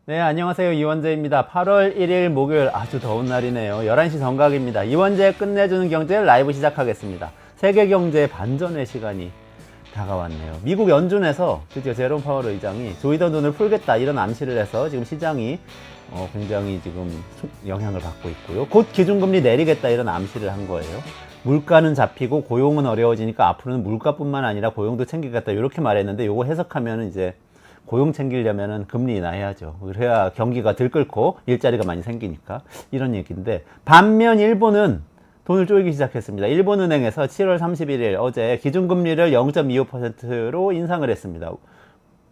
네, 안녕하세요. 이원재입니다. 8월 1일 목요일 아주 더운 날이네요. 11시 정각입니다. 이원재 끝내주는 경제 라이브 시작하겠습니다. 세계 경제의 반전의 시간이 다가왔네요. 미국 연준에서 드디어 제롬 파월 의장이 조이던 돈을 풀겠다 이런 암시를 해서 지금 시장이 굉장히 지금 영향을 받고 있고요. 곧 기준금리 내리겠다 이런 암시를 한 거예요. 물가는 잡히고 고용은 어려워지니까 앞으로는 물가뿐만 아니라 고용도 챙기겠다 이렇게 말했는데 요거 해석하면 이제 고용 챙기려면은 금리 인하해야죠. 그래야 경기가 들끓고 일자리가 많이 생기니까 이런 얘기인데, 반면 일본은 돈을 쪼이기 시작했습니다. 일본은행에서 7월 31일 어제 기준금리를 0.25%로 인상을 했습니다.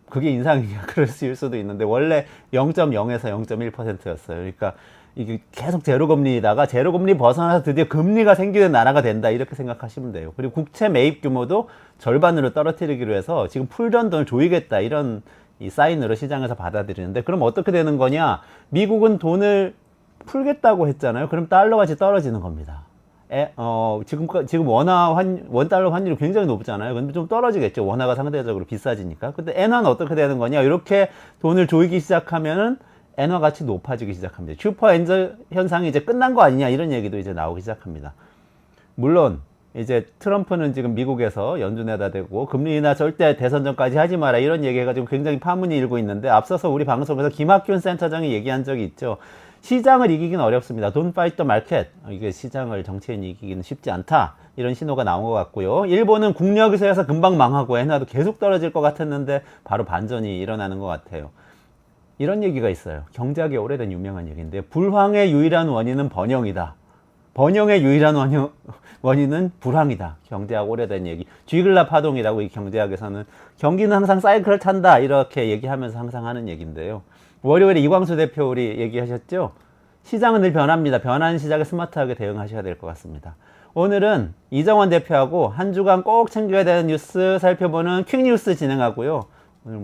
그게 인상이냐 그럴 수도 있는데 원래 0.0에서 0.1%였어요. 그러니까 이게 계속 제로금리이다가 제로금리 벗어나서 드디어 금리가 생기는 나라가 된다 이렇게 생각하시면 돼요. 그리고 국채 매입 규모도 절반으로 떨어뜨리기로 해서 지금 풀던 돈을 조이겠다 이런 이 사인으로 시장에서 받아들이는데, 그럼 어떻게 되는 거냐? 미국은 풀겠다고 했잖아요. 그럼 달러같이 떨어지는 겁니다. 지금 원달러 환율이 굉장히 높잖아요. 근데 좀 떨어지겠죠. 원화가 상대적으로 비싸지니까. 근데 엔화는 어떻게 되는 거냐? 이렇게 돈을 조이기 시작하면은 엔화 가치 높아지기 시작합니다. 슈퍼엔저 현상이 이제 끝난 거 아니냐 이런 얘기도 이제 나오기 시작합니다. 물론 이제 트럼프는 지금 미국에서 연준에다 대고 금리 인하 절대 대선 전까지 하지 마라 이런 얘기해가지고 굉장히 파문이 일고 있는데, 앞서서 우리 방송에서 김학균 센터장이 얘기한 적이 있죠. 시장을 이기긴 어렵습니다. Don't fight the market. 이게 시장을 정치인이 이기기는 쉽지 않다. 이런 신호가 나온 것 같고요. 일본은 국력에서 금방 망하고 엔화도 계속 떨어질 것 같았는데 바로 반전이 일어나는 것 같아요. 이런 얘기가 있어요. 경제학의 오래된 유명한 얘기인데, 불황의 유일한 원인은 번영이다. 번영의 유일한 원인은 불황이다. 경제학 오래된 얘기. 쥐글라 파동이라고 이 경제학에서는 경기는 항상 사이클을 탄다 이렇게 얘기하면서 항상 하는 얘기인데요. 월요일에 이광수 대표 우리 얘기하셨죠? 시장은 늘 변합니다. 변하는 시장에 스마트하게 대응하셔야 될 것 같습니다. 오늘은 이정원 대표하고 한 주간 꼭 챙겨야 되는 뉴스 살펴보는 퀵뉴스 진행하고요. 오늘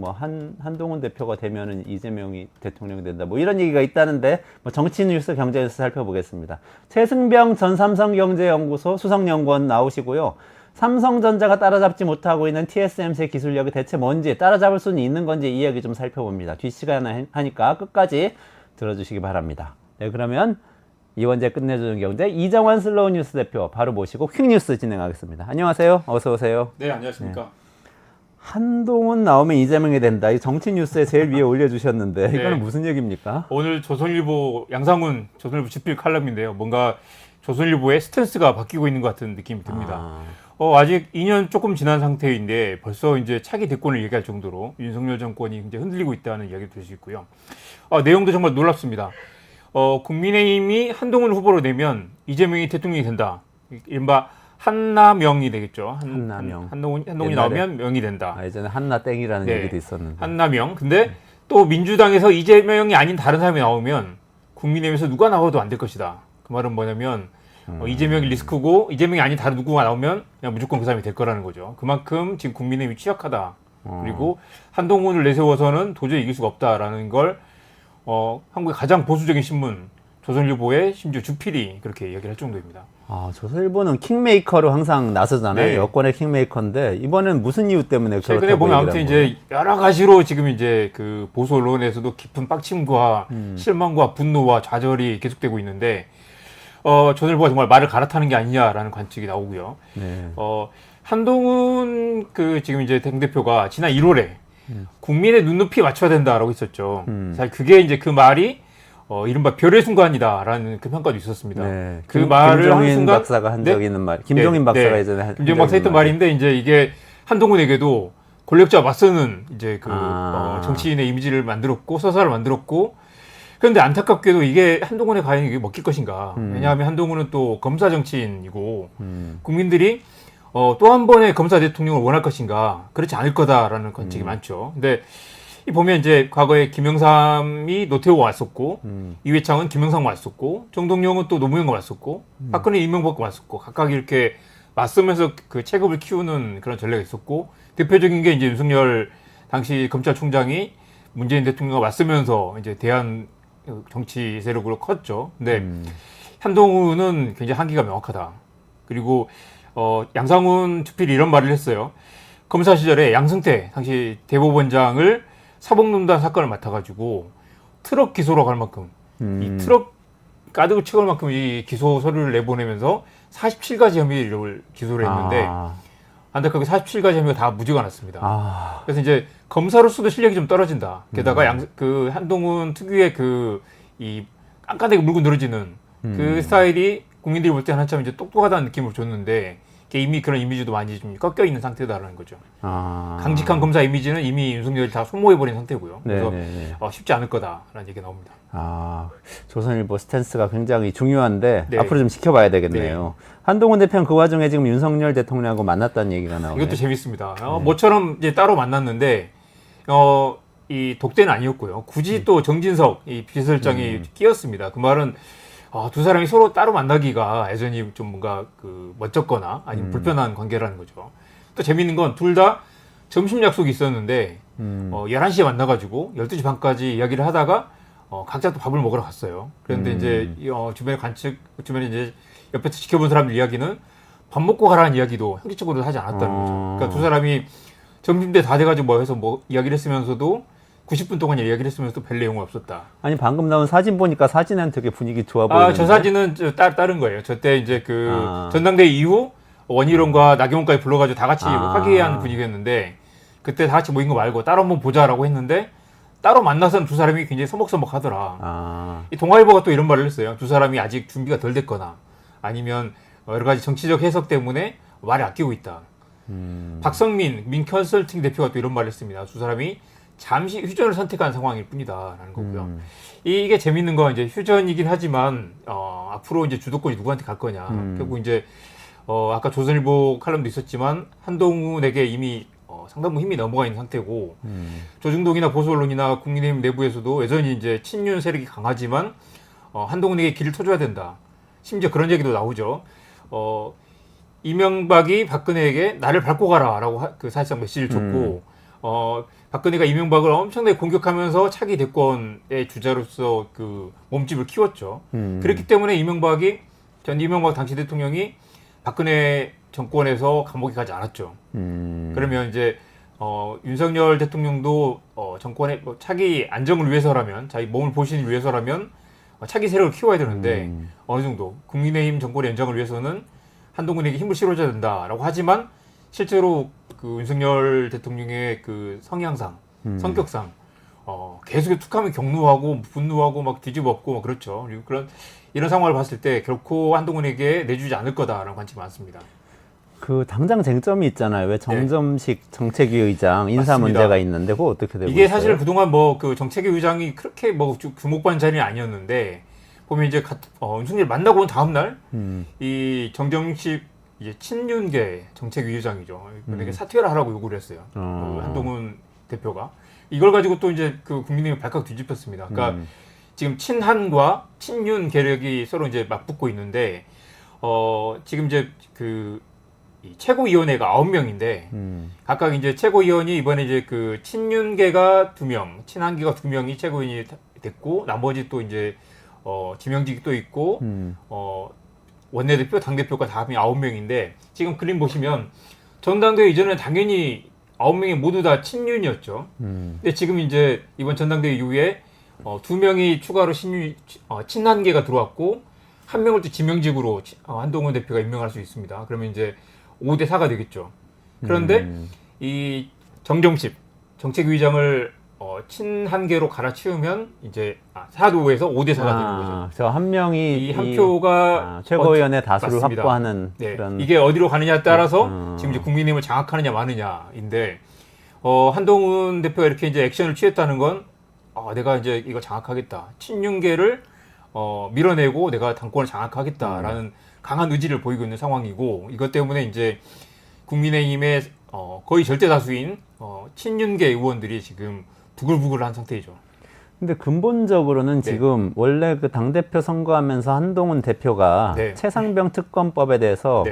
한동훈 대표가 되면은 이재명이 대통령이 된다 이런 얘기가 있다는데, 정치 뉴스, 경제 뉴스 살펴보겠습니다. 최승병 전 삼성경제연구소 수석연구원 나오시고요. 삼성전자가 따라잡지 못하고 있는 TSMC 기술력이 대체 뭔지, 따라잡을 수는 있는 건지 이 얘기 좀 살펴봅니다. 뒷시간에 하니까 끝까지 들어주시기 바랍니다. 네, 그러면 이원재 끝내주는 경제 이정환 슬로우 뉴스 대표 바로 모시고 퀵뉴스 진행하겠습니다. 안녕하세요. 어서 오세요. 네, 안녕하십니까. 네. 한동훈 나오면 이재명이 된다. 이 정치 뉴스에 제일 위에 올려주셨는데 네. 이거는 무슨 얘기입니까? 오늘 조선일보 양상훈 조선일보 집필 칼럼인데요. 뭔가 조선일보의 스탠스가 바뀌고 있는 것 같은 느낌이 듭니다. 아직 2년 조금 지난 상태인데 벌써 이제 차기 대권을 얘기할 정도로 윤석열 정권이 이제 흔들리고 있다는 이야기를 들을 수 있고요. 내용도 정말 놀랍습니다. 국민의힘이 한동훈 후보로 내면 이재명이 대통령이 된다. 이른바 한나명이 되겠죠. 한동훈이 나오면 명이 된다. 예전에 한나땡이라는 네, 얘기도 있었는데. 한나명. 근데 또 민주당에서 이재명이 아닌 다른 사람이 나오면 국민의힘에서 누가 나와도 안 될 것이다. 그 말은 뭐냐면 이재명이 리스크고 이재명이 아닌 다른 누구가 나오면 그냥 무조건 그 사람이 될 거라는 거죠. 그만큼 지금 국민의힘이 취약하다. 그리고 한동훈을 내세워서는 도저히 이길 수가 없다라는 걸 한국의 가장 보수적인 신문 조선일보의 심지어 주필이 그렇게 얘기를 할 정도입니다. 조선일보는 킹메이커로 항상 나서잖아요. 네. 여권의 킹메이커인데 이번엔 무슨 이유 때문에 최근에 보면 아무튼 이제 여러 가지로 지금 이제 그 보수 언론에서도 깊은 빡침과 실망과 분노와 좌절이 계속되고 있는데, 조선일보가 정말 말을 갈아타는 게 아니냐라는 관측이 나오고요. 네. 한동훈 지금 이제 당대표가 지난 1월에 국민의 눈높이에 맞춰야 된다라고 했었죠. 사실 그게 이제 그 말이 이른바 별의 순간이다라는 그 평가도 있었습니다. 네. 그 말을 하는 순간 박사가 한 적 있는 말. 김종인 박사가 예전에 한 김종인 박사 했던 말인데, 이제 이게 한동훈에게도 권력자와 맞서는 이제 정치인의 이미지를 만들었고 서사를 만들었고, 그런데 안타깝게도 이게 한동훈의 과연 이게 먹힐 것인가? 왜냐하면 한동훈은 또 검사 정치인이고 국민들이 또 한 번의 검사 대통령을 원할 것인가? 그렇지 않을 거다라는 관측이 많죠. 근데 보면 이제 과거에 김영삼이 노태우가 왔었고, 이회창은 김영삼과 왔었고, 정동영은 또 노무현과 왔었고, 박근혜 이명박과 왔었고, 각각 이렇게 맞서면서 그 체급을 키우는 그런 전례가 있었고, 대표적인 게 이제 윤석열 당시 검찰총장이 문재인 대통령과 맞서면서 이제 대한 정치 세력으로 컸죠. 근데 한동훈은 굉장히 한계가 명확하다. 그리고 양상훈 주필이 이런 말을 했어요. 검사 시절에 양승태 당시 대법원장을 사법농단 사건을 맡아가지고 트럭 기소라고 할 만큼 이 트럭 가득 채울 만큼 이 기소 서류를 내보내면서 47가지 혐의를 기소를 했는데 안타깝게 47가지 혐의가 다 무죄가 났습니다. 그래서 이제 검사로서도 실력이 좀 떨어진다. 게다가 그 한동훈 특유의 그 이 깐깐하게 물고 늘어지는 그 스타일이 국민들이 볼 때 한참 이제 똑똑하다는 느낌을 줬는데 이미 그런 이미지도 많이 좀 꺾여 있는 상태다라는 거죠. 강직한 검사 이미지는 이미 윤석열이 다 소모해버린 상태고요. 그래서 쉽지 않을 거다라는 얘기가 나옵니다. 조선일보 스탠스가 굉장히 중요한데 네. 앞으로 좀 지켜봐야 되겠네요. 한동훈 대표는 그 와중에 지금 윤석열 대통령하고 만났다는 얘기가 나오네요. 이것도 재밌습니다. 모처럼 이제 따로 만났는데 이 독대는 아니었고요. 굳이 또 정진석 이 비서실장이 끼었습니다. 그 말은 두 사람이 서로 따로 만나기가 여전히 좀 뭔가 그 멋쩍거나 아니면 불편한 관계라는 거죠. 또 재밌는 건 둘 다 점심 약속이 있었는데 11시에 만나가지고 12시 반까지 이야기를 하다가 각자 또 밥을 먹으러 갔어요. 그런데 이제 주변에 이제 옆에서 지켜본 사람들 이야기는 밥 먹고 가라는 이야기도 형식적으로 하지 않았다는 거죠. 그러니까 두 사람이 점심때 다 돼가지고 뭐 해서 뭐 이야기를 했으면서도 90분 동안 이야기를 했으면서도 별 내용은 없었다. 아니 방금 나온 사진 보니까 사진은 되게 분위기 좋아 보이는데. 저 사진은 다른 거예요. 저때 이제 그 전당대회 이후 원희룡과 나경원까지 불러가지고 다 같이 화기애애한 분위기였는데 그때 다 같이 모인 거 말고 따로 한번 보자라고 했는데 따로 만나서는 두 사람이 굉장히 서먹서먹하더라. 이 동아일보가 또 이런 말을 했어요. 두 사람이 아직 준비가 덜 됐거나 아니면 여러 가지 정치적 해석 때문에 말을 아끼고 있다. 박성민 민컨설팅 대표가 또 이런 말을 했습니다. 두 사람이 잠시 휴전을 선택한 상황일 뿐이다라는 거고요. 이게 재밌는 건 이제 휴전이긴 하지만 앞으로 이제 주도권이 누구한테 갈 거냐. 결국 이제 아까 조선일보 칼럼도 있었지만 한동훈에게 이미 상당 힘이 넘어가 있는 상태고 조중동이나 보수 언론이나 국민의힘 내부에서도 여전히 이제 친윤 세력이 강하지만 한동훈에게 길을 터줘야 된다. 심지어 그런 얘기도 나오죠. 이명박이 박근혜에게 나를 밟고 가라라고 그 사실상 메시지를 줬고 박근혜가 이명박을 엄청나게 공격하면서 차기 대권의 주자로서 그 몸집을 키웠죠. 그렇기 때문에 이명박 당시 대통령이 박근혜 정권에서 감옥에 가지 않았죠. 그러면 이제 윤석열 대통령도 정권의 차기 안정을 위해서라면 자기 몸을 보신을 위해서라면 차기 세력을 키워야 되는데 어느 정도 국민의힘 정권의 연장을 위해서는 한동훈에게 힘을 실어줘야 된다라고 하지만 실제로 그 윤석열 대통령의 그 성향상, 성격상 계속 툭하면 격노하고 분노하고 막 뒤집어엎고 막 그렇죠. 그리고 이런 상황을 봤을 때 결코 한동훈에게 내주지 않을 거다라는 관점이 많습니다. 그 당장 쟁점이 있잖아요. 왜 정점식 정책위 의장 인사 맞습니다. 문제가 있는데 그거 어떻게 되고 이게 있어요? 사실 그동안 뭐 그 정책위 의장이 그렇게 뭐 주목받는 자리는 아니었는데 보면 이제 윤석열 만나고 온 다음 날 이 정점식 이제 친윤계 정책위 의장이죠. 이분에게 사퇴를 하라고 요구를 했어요. 그 한동훈 대표가 이걸 가지고 또 이제 그 국민의힘 발칵 뒤집혔습니다. 그러니까 지금 친한과 친윤 계력이 서로 이제 맞붙고 있는데 지금 이제 이 최고위원회가 9명인데 각각 이제 최고위원이 이번에 이제 그 친윤계가 2명, 친한계가 2명이 최고위원이 됐고 나머지 또 이제 지명직이 또 있고 원내대표, 당대표가 다 합이 9명인데 지금 그림 보시면 전당대회 이전에 당연히 9명이 모두 다 친윤이었죠. 근데 지금 이제 이번 전당대회 이후에 2명이 추가로 친한계가 들어왔고 1명을 또 지명직으로 한동훈 대표가 임명할 수 있습니다. 그러면 이제 5대 4가 되겠죠. 그런데 이 정정식 정책위의장을 친한계로 갈아치우면 이제 4도에서 5대 4가 되는 거죠. 저 한 명이 이 한 표가 최고위원회 다수를 맞습니다. 확보하는 네. 그런 이게 어디로 가느냐에 따라서 지금 이제 국민의힘을 장악하느냐 마느냐인데 한동훈 대표가 이렇게 이제 액션을 취했다는 건 내가 이제 이거 장악하겠다. 친윤계를 밀어내고 내가 당권을 장악하겠다라는 강한 의지를 보이고 있는 상황이고 이것 때문에 이제 국민의힘의 거의 절대 다수인 친윤계 의원들이 지금 부글부글한 상태이죠. 근데 근본적으로는 지금 원래 그 당대표 선거하면서 한동훈 대표가 최상병 특검법에 대해서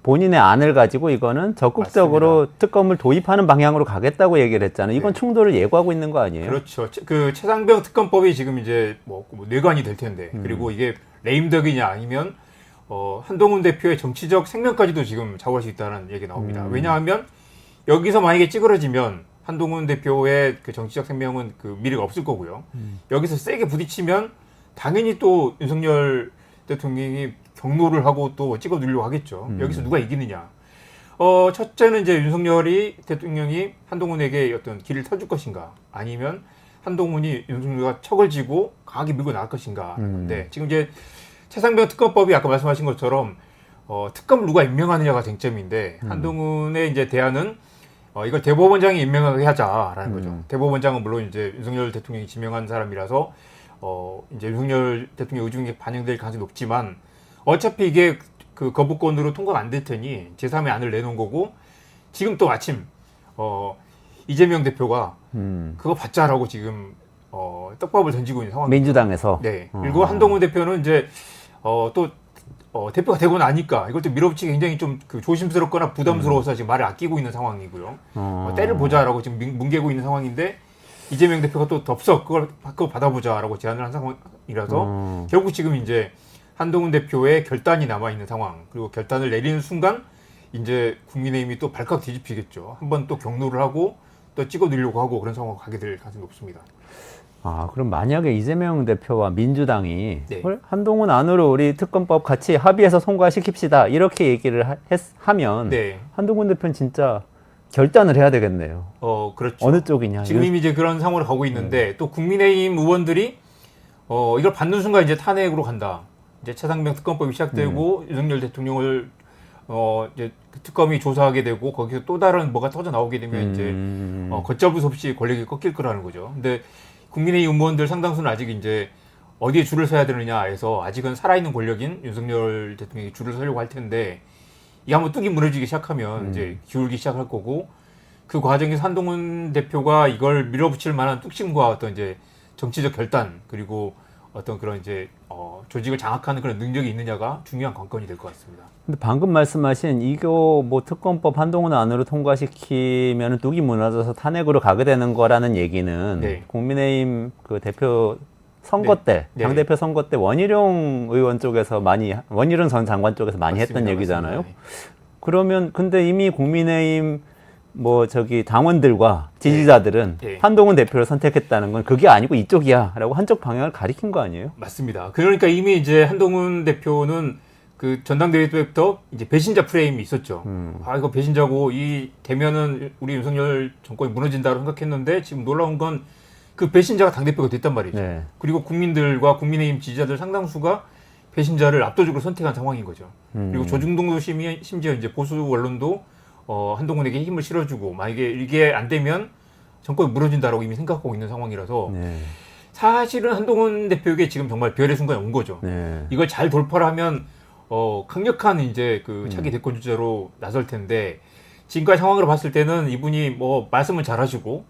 본인의 안을 가지고 이거는 적극적으로 맞습니다. 특검을 도입하는 방향으로 가겠다고 얘기를 했잖아요. 이건 충돌을 예고하고 있는 거 아니에요? 그렇죠. 그 최상병 특검법이 지금 이제 뭐 뇌관이 될 텐데 그리고 이게 레임덕이냐 아니면 한동훈 대표의 정치적 생명까지도 지금 좌우할 수 있다는 얘기 나옵니다. 왜냐하면 여기서 만약에 찌그러지면 한동훈 대표의 그 정치적 생명은 그 미래가 없을 거고요. 여기서 세게 부딪히면 당연히 또 윤석열 대통령이 경로를 하고 또 찍어 누리려고 하겠죠. 여기서 누가 이기느냐. 첫째는 이제 윤석열이 대통령이 한동훈에게 어떤 길을 터줄 것인가, 아니면 한동훈이 윤석열과 척을 지고 강하게 밀고 나갈 것인가. 네, 지금 이제 최상병 특검법이 아까 말씀하신 것처럼 특검을 누가 임명하느냐가 쟁점인데 한동훈의 이제 대안은 이걸 대법원장이 임명하게 하자라는 거죠. 대법원장은 물론 이제 윤석열 대통령이 지명한 사람이라서 이제 윤석열 대통령 의중에 반영될 가능성이 높지만 어차피 이게 그 거부권으로 통과가 안 될 테니 제3의 안을 내놓은 거고, 지금 또 마침 이재명 대표가 그거 받자라고 지금 떡밥을 던지고 있는 상황입니다. 민주당에서. 네. 그리고 한동훈 대표는 이제 또 대표가 되고 나니까 이걸 또 밀어붙이기 굉장히 좀 그 조심스럽거나 부담스러워서 지금 말을 아끼고 있는 상황이고요. 때를 보자라고 지금 뭉개고 있는 상황인데 이재명 대표가 또 덥석 그거 받아보자라고 제안을 한 상황이라서 결국 지금 이제 한동훈 대표의 결단이 남아 있는 상황, 그리고 결단을 내리는 순간 이제 국민의힘이 또 발칵 뒤집히겠죠. 한번 또 경로를 하고 또 찍어 누리려고 하고 그런 상황으로 가게 될 가능성이 높습니다. 그럼 만약에 이재명 대표와 민주당이 네. 한동훈 안으로 우리 특검법 같이 합의해서 통과시킵시다 이렇게 얘기를 하면 네. 한동훈 대표는 진짜 결단을 해야 되겠네요. 그렇죠. 어느 쪽이냐. 지금 이미 이제 그런 상황을 가고 있는데 또 국민의힘 의원들이 이걸 받는 순간 이제 탄핵으로 간다. 이제 최상병 특검법이 시작되고 윤석열 대통령을 이제 그 특검이 조사하게 되고 거기서 또 다른 뭐가 터져 나오게 되면 이제 걷잡을 수 없이 권력이 꺾일 거라는 거죠. 근데 국민의힘 의원들 상당수는 아직 이제 어디에 줄을 서야 되느냐 해서 아직은 살아있는 권력인 윤석열 대통령이 줄을 서려고 할 텐데 이게 한번 뚝이 무너지기 시작하면 이제 기울기 시작할 거고, 그 과정에서 한동훈 대표가 이걸 밀어붙일 만한 뚝심과 어떤 이제 정치적 결단, 그리고 어떤 그런 이제 조직을 장악하는 그런 능력이 있느냐가 중요한 관건이 될 것 같습니다. 근데 방금 말씀하신 이거 뭐 특검법 한동훈 안으로 통과시키면 뚝이 무너져서 탄핵으로 가게 되는 거라는 얘기는 네. 국민의힘 그 대표 선거 때, 네. 당대표 선거 때 원희룡 의원 쪽에서 원희룡 전 장관 쪽에서 많이 맞습니다. 했던 얘기잖아요. 맞습니다. 그러면 근데 이미 국민의힘 당원들과 지지자들은 네. 한동훈 대표를 선택했다는 건 그게 아니고 이쪽이야라고 한쪽 방향을 가리킨 거 아니에요? 맞습니다. 그러니까 이미 이제 한동훈 대표는 그 전당대회 때부터 이제 배신자 프레임이 있었죠. 이거 배신자고 이 되면은 우리 윤석열 정권이 무너진다고 생각했는데 지금 놀라운 건 그 배신자가 당대표가 됐단 말이죠. 네. 그리고 국민들과 국민의힘 지지자들 상당수가 배신자를 압도적으로 선택한 상황인 거죠. 그리고 조중동도 심지어 이제 보수 언론도 한동훈에게 힘을 실어주고 만약에 이게 안 되면 정권이 무너진다라고 이미 생각하고 있는 상황이라서 네. 사실은 한동훈 대표에게 지금 정말 별의 순간이 온 거죠. 네. 이걸 잘 돌파를 하면 강력한 이제 그 차기 대권 주자로 나설 텐데 지금까지 상황으로 봤을 때는 이분이 뭐 말씀은 잘하시고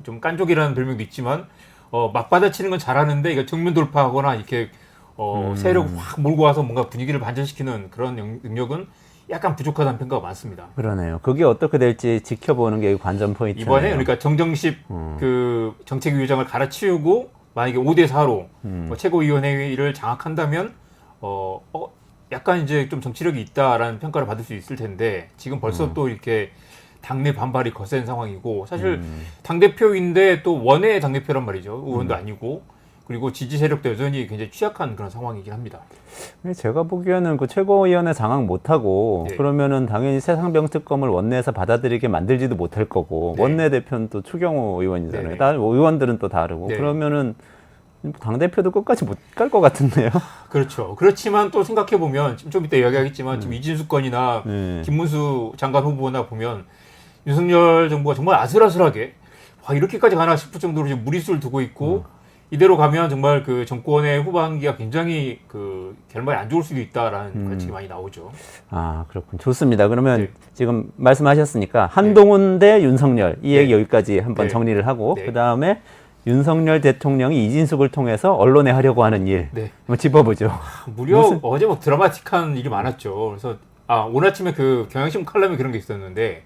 좀 깐족이라는 별명도 있지만 막 받아치는 건 잘하는데 이거 정면 돌파하거나 이렇게 세력을 확 몰고 와서 뭔가 분위기를 반전시키는 그런 능력은 약간 부족하다는 평가가 많습니다. 그러네요. 그게 어떻게 될지 지켜보는 게 관전 포인트네요. 이번에 그러니까 정정식 그 정책위원장을 갈아치우고 만약에 5대4로 최고위원회를 장악한다면 약간 이제 좀 정치력이 있다라는 평가를 받을 수 있을 텐데 지금 벌써 또 이렇게 당내 반발이 거센 상황이고 사실 당대표인데 또 원외 당대표란 말이죠. 의원도 아니고 그리고 지지 세력도 여전히 굉장히 취약한 그런 상황이긴 합니다. 제가 보기에는 그 최고위원회 장악 못하고 네. 그러면은 당연히 새상병 특검을 원내에서 받아들이게 만들지도 못할 거고 네. 원내 대표는 또 추경호 의원이잖아요. 네. 다른 의원들은 또 다르고 네. 그러면은 당 대표도 끝까지 못 갈 것 같은데요. 그렇죠. 그렇지만 또 생각해 보면 좀 이따 이야기하겠지만 지금 이진숙 건이나 김문수 장관 후보나 보면 윤석열 정부가 정말 아슬아슬하게 이렇게까지 가나 싶을 정도로 지금 무리수를 두고 있고 이대로 가면 정말 그 정권의 후반기가 굉장히 그 결말이 안 좋을 수도 있다라는 관측이 많이 나오죠. 그렇군. 좋습니다. 그러면 네. 지금 말씀하셨으니까 한동훈 대 윤석열 이 얘기 네. 여기까지 한번 네. 정리를 하고 네. 그 다음에 윤석열 대통령이 이진숙을 통해서 언론에 하려고 하는 일 네. 한번 짚어보죠. 무려 어제 뭐 드라마틱한 일이 많았죠. 그래서 오늘 아침에 그 경향신문 칼럼에 그런 게 있었는데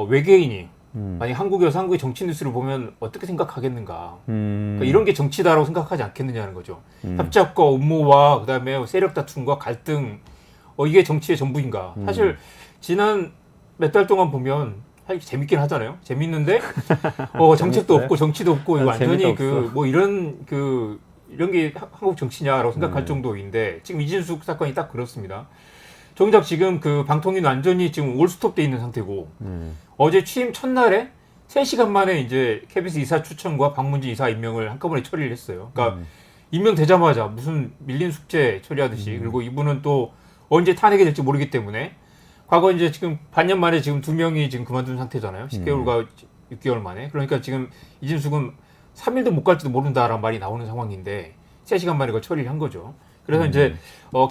외계인이 만약 한국에 와서 한국의 정치 뉴스를 보면 어떻게 생각하겠는가. 그러니까 이런 게 정치다라고 생각하지 않겠느냐는 거죠. 협작과 음모와 그다음에 세력 다툼과 갈등 이게 정치의 전부인가. 사실 지난 몇 달 동안 보면 사실 재밌긴 하잖아요. 재밌는데 정책도 재밌어요? 없고 정치도 없고 이거 완전히 재미도 그 없어. 뭐 이런 게 한국 정치냐라고 생각할 네. 정도인데 지금 이진숙 사건이 딱 그렇습니다. 정작 지금 그 방통위는 완전히 지금 올스톱돼 있는 상태고 어제 취임 첫날에 3시간 만에 이제 KBS 이사 추천과 박문진 이사 임명을 한꺼번에 처리를 했어요. 그러니까 임명되자마자 무슨 밀린 숙제 처리하듯이 그리고 이분은 또 언제 탄핵이 될지 모르기 때문에 과거 이제 지금 반년 만에 지금 2명이 지금 그만둔 상태잖아요. 10개월과 6개월 만에. 그러니까 지금 이진숙은 3일도 못 갈지도 모른다라는 말이 나오는 상황인데 3시간 만에 그걸 처리를 한 거죠. 그래서 이제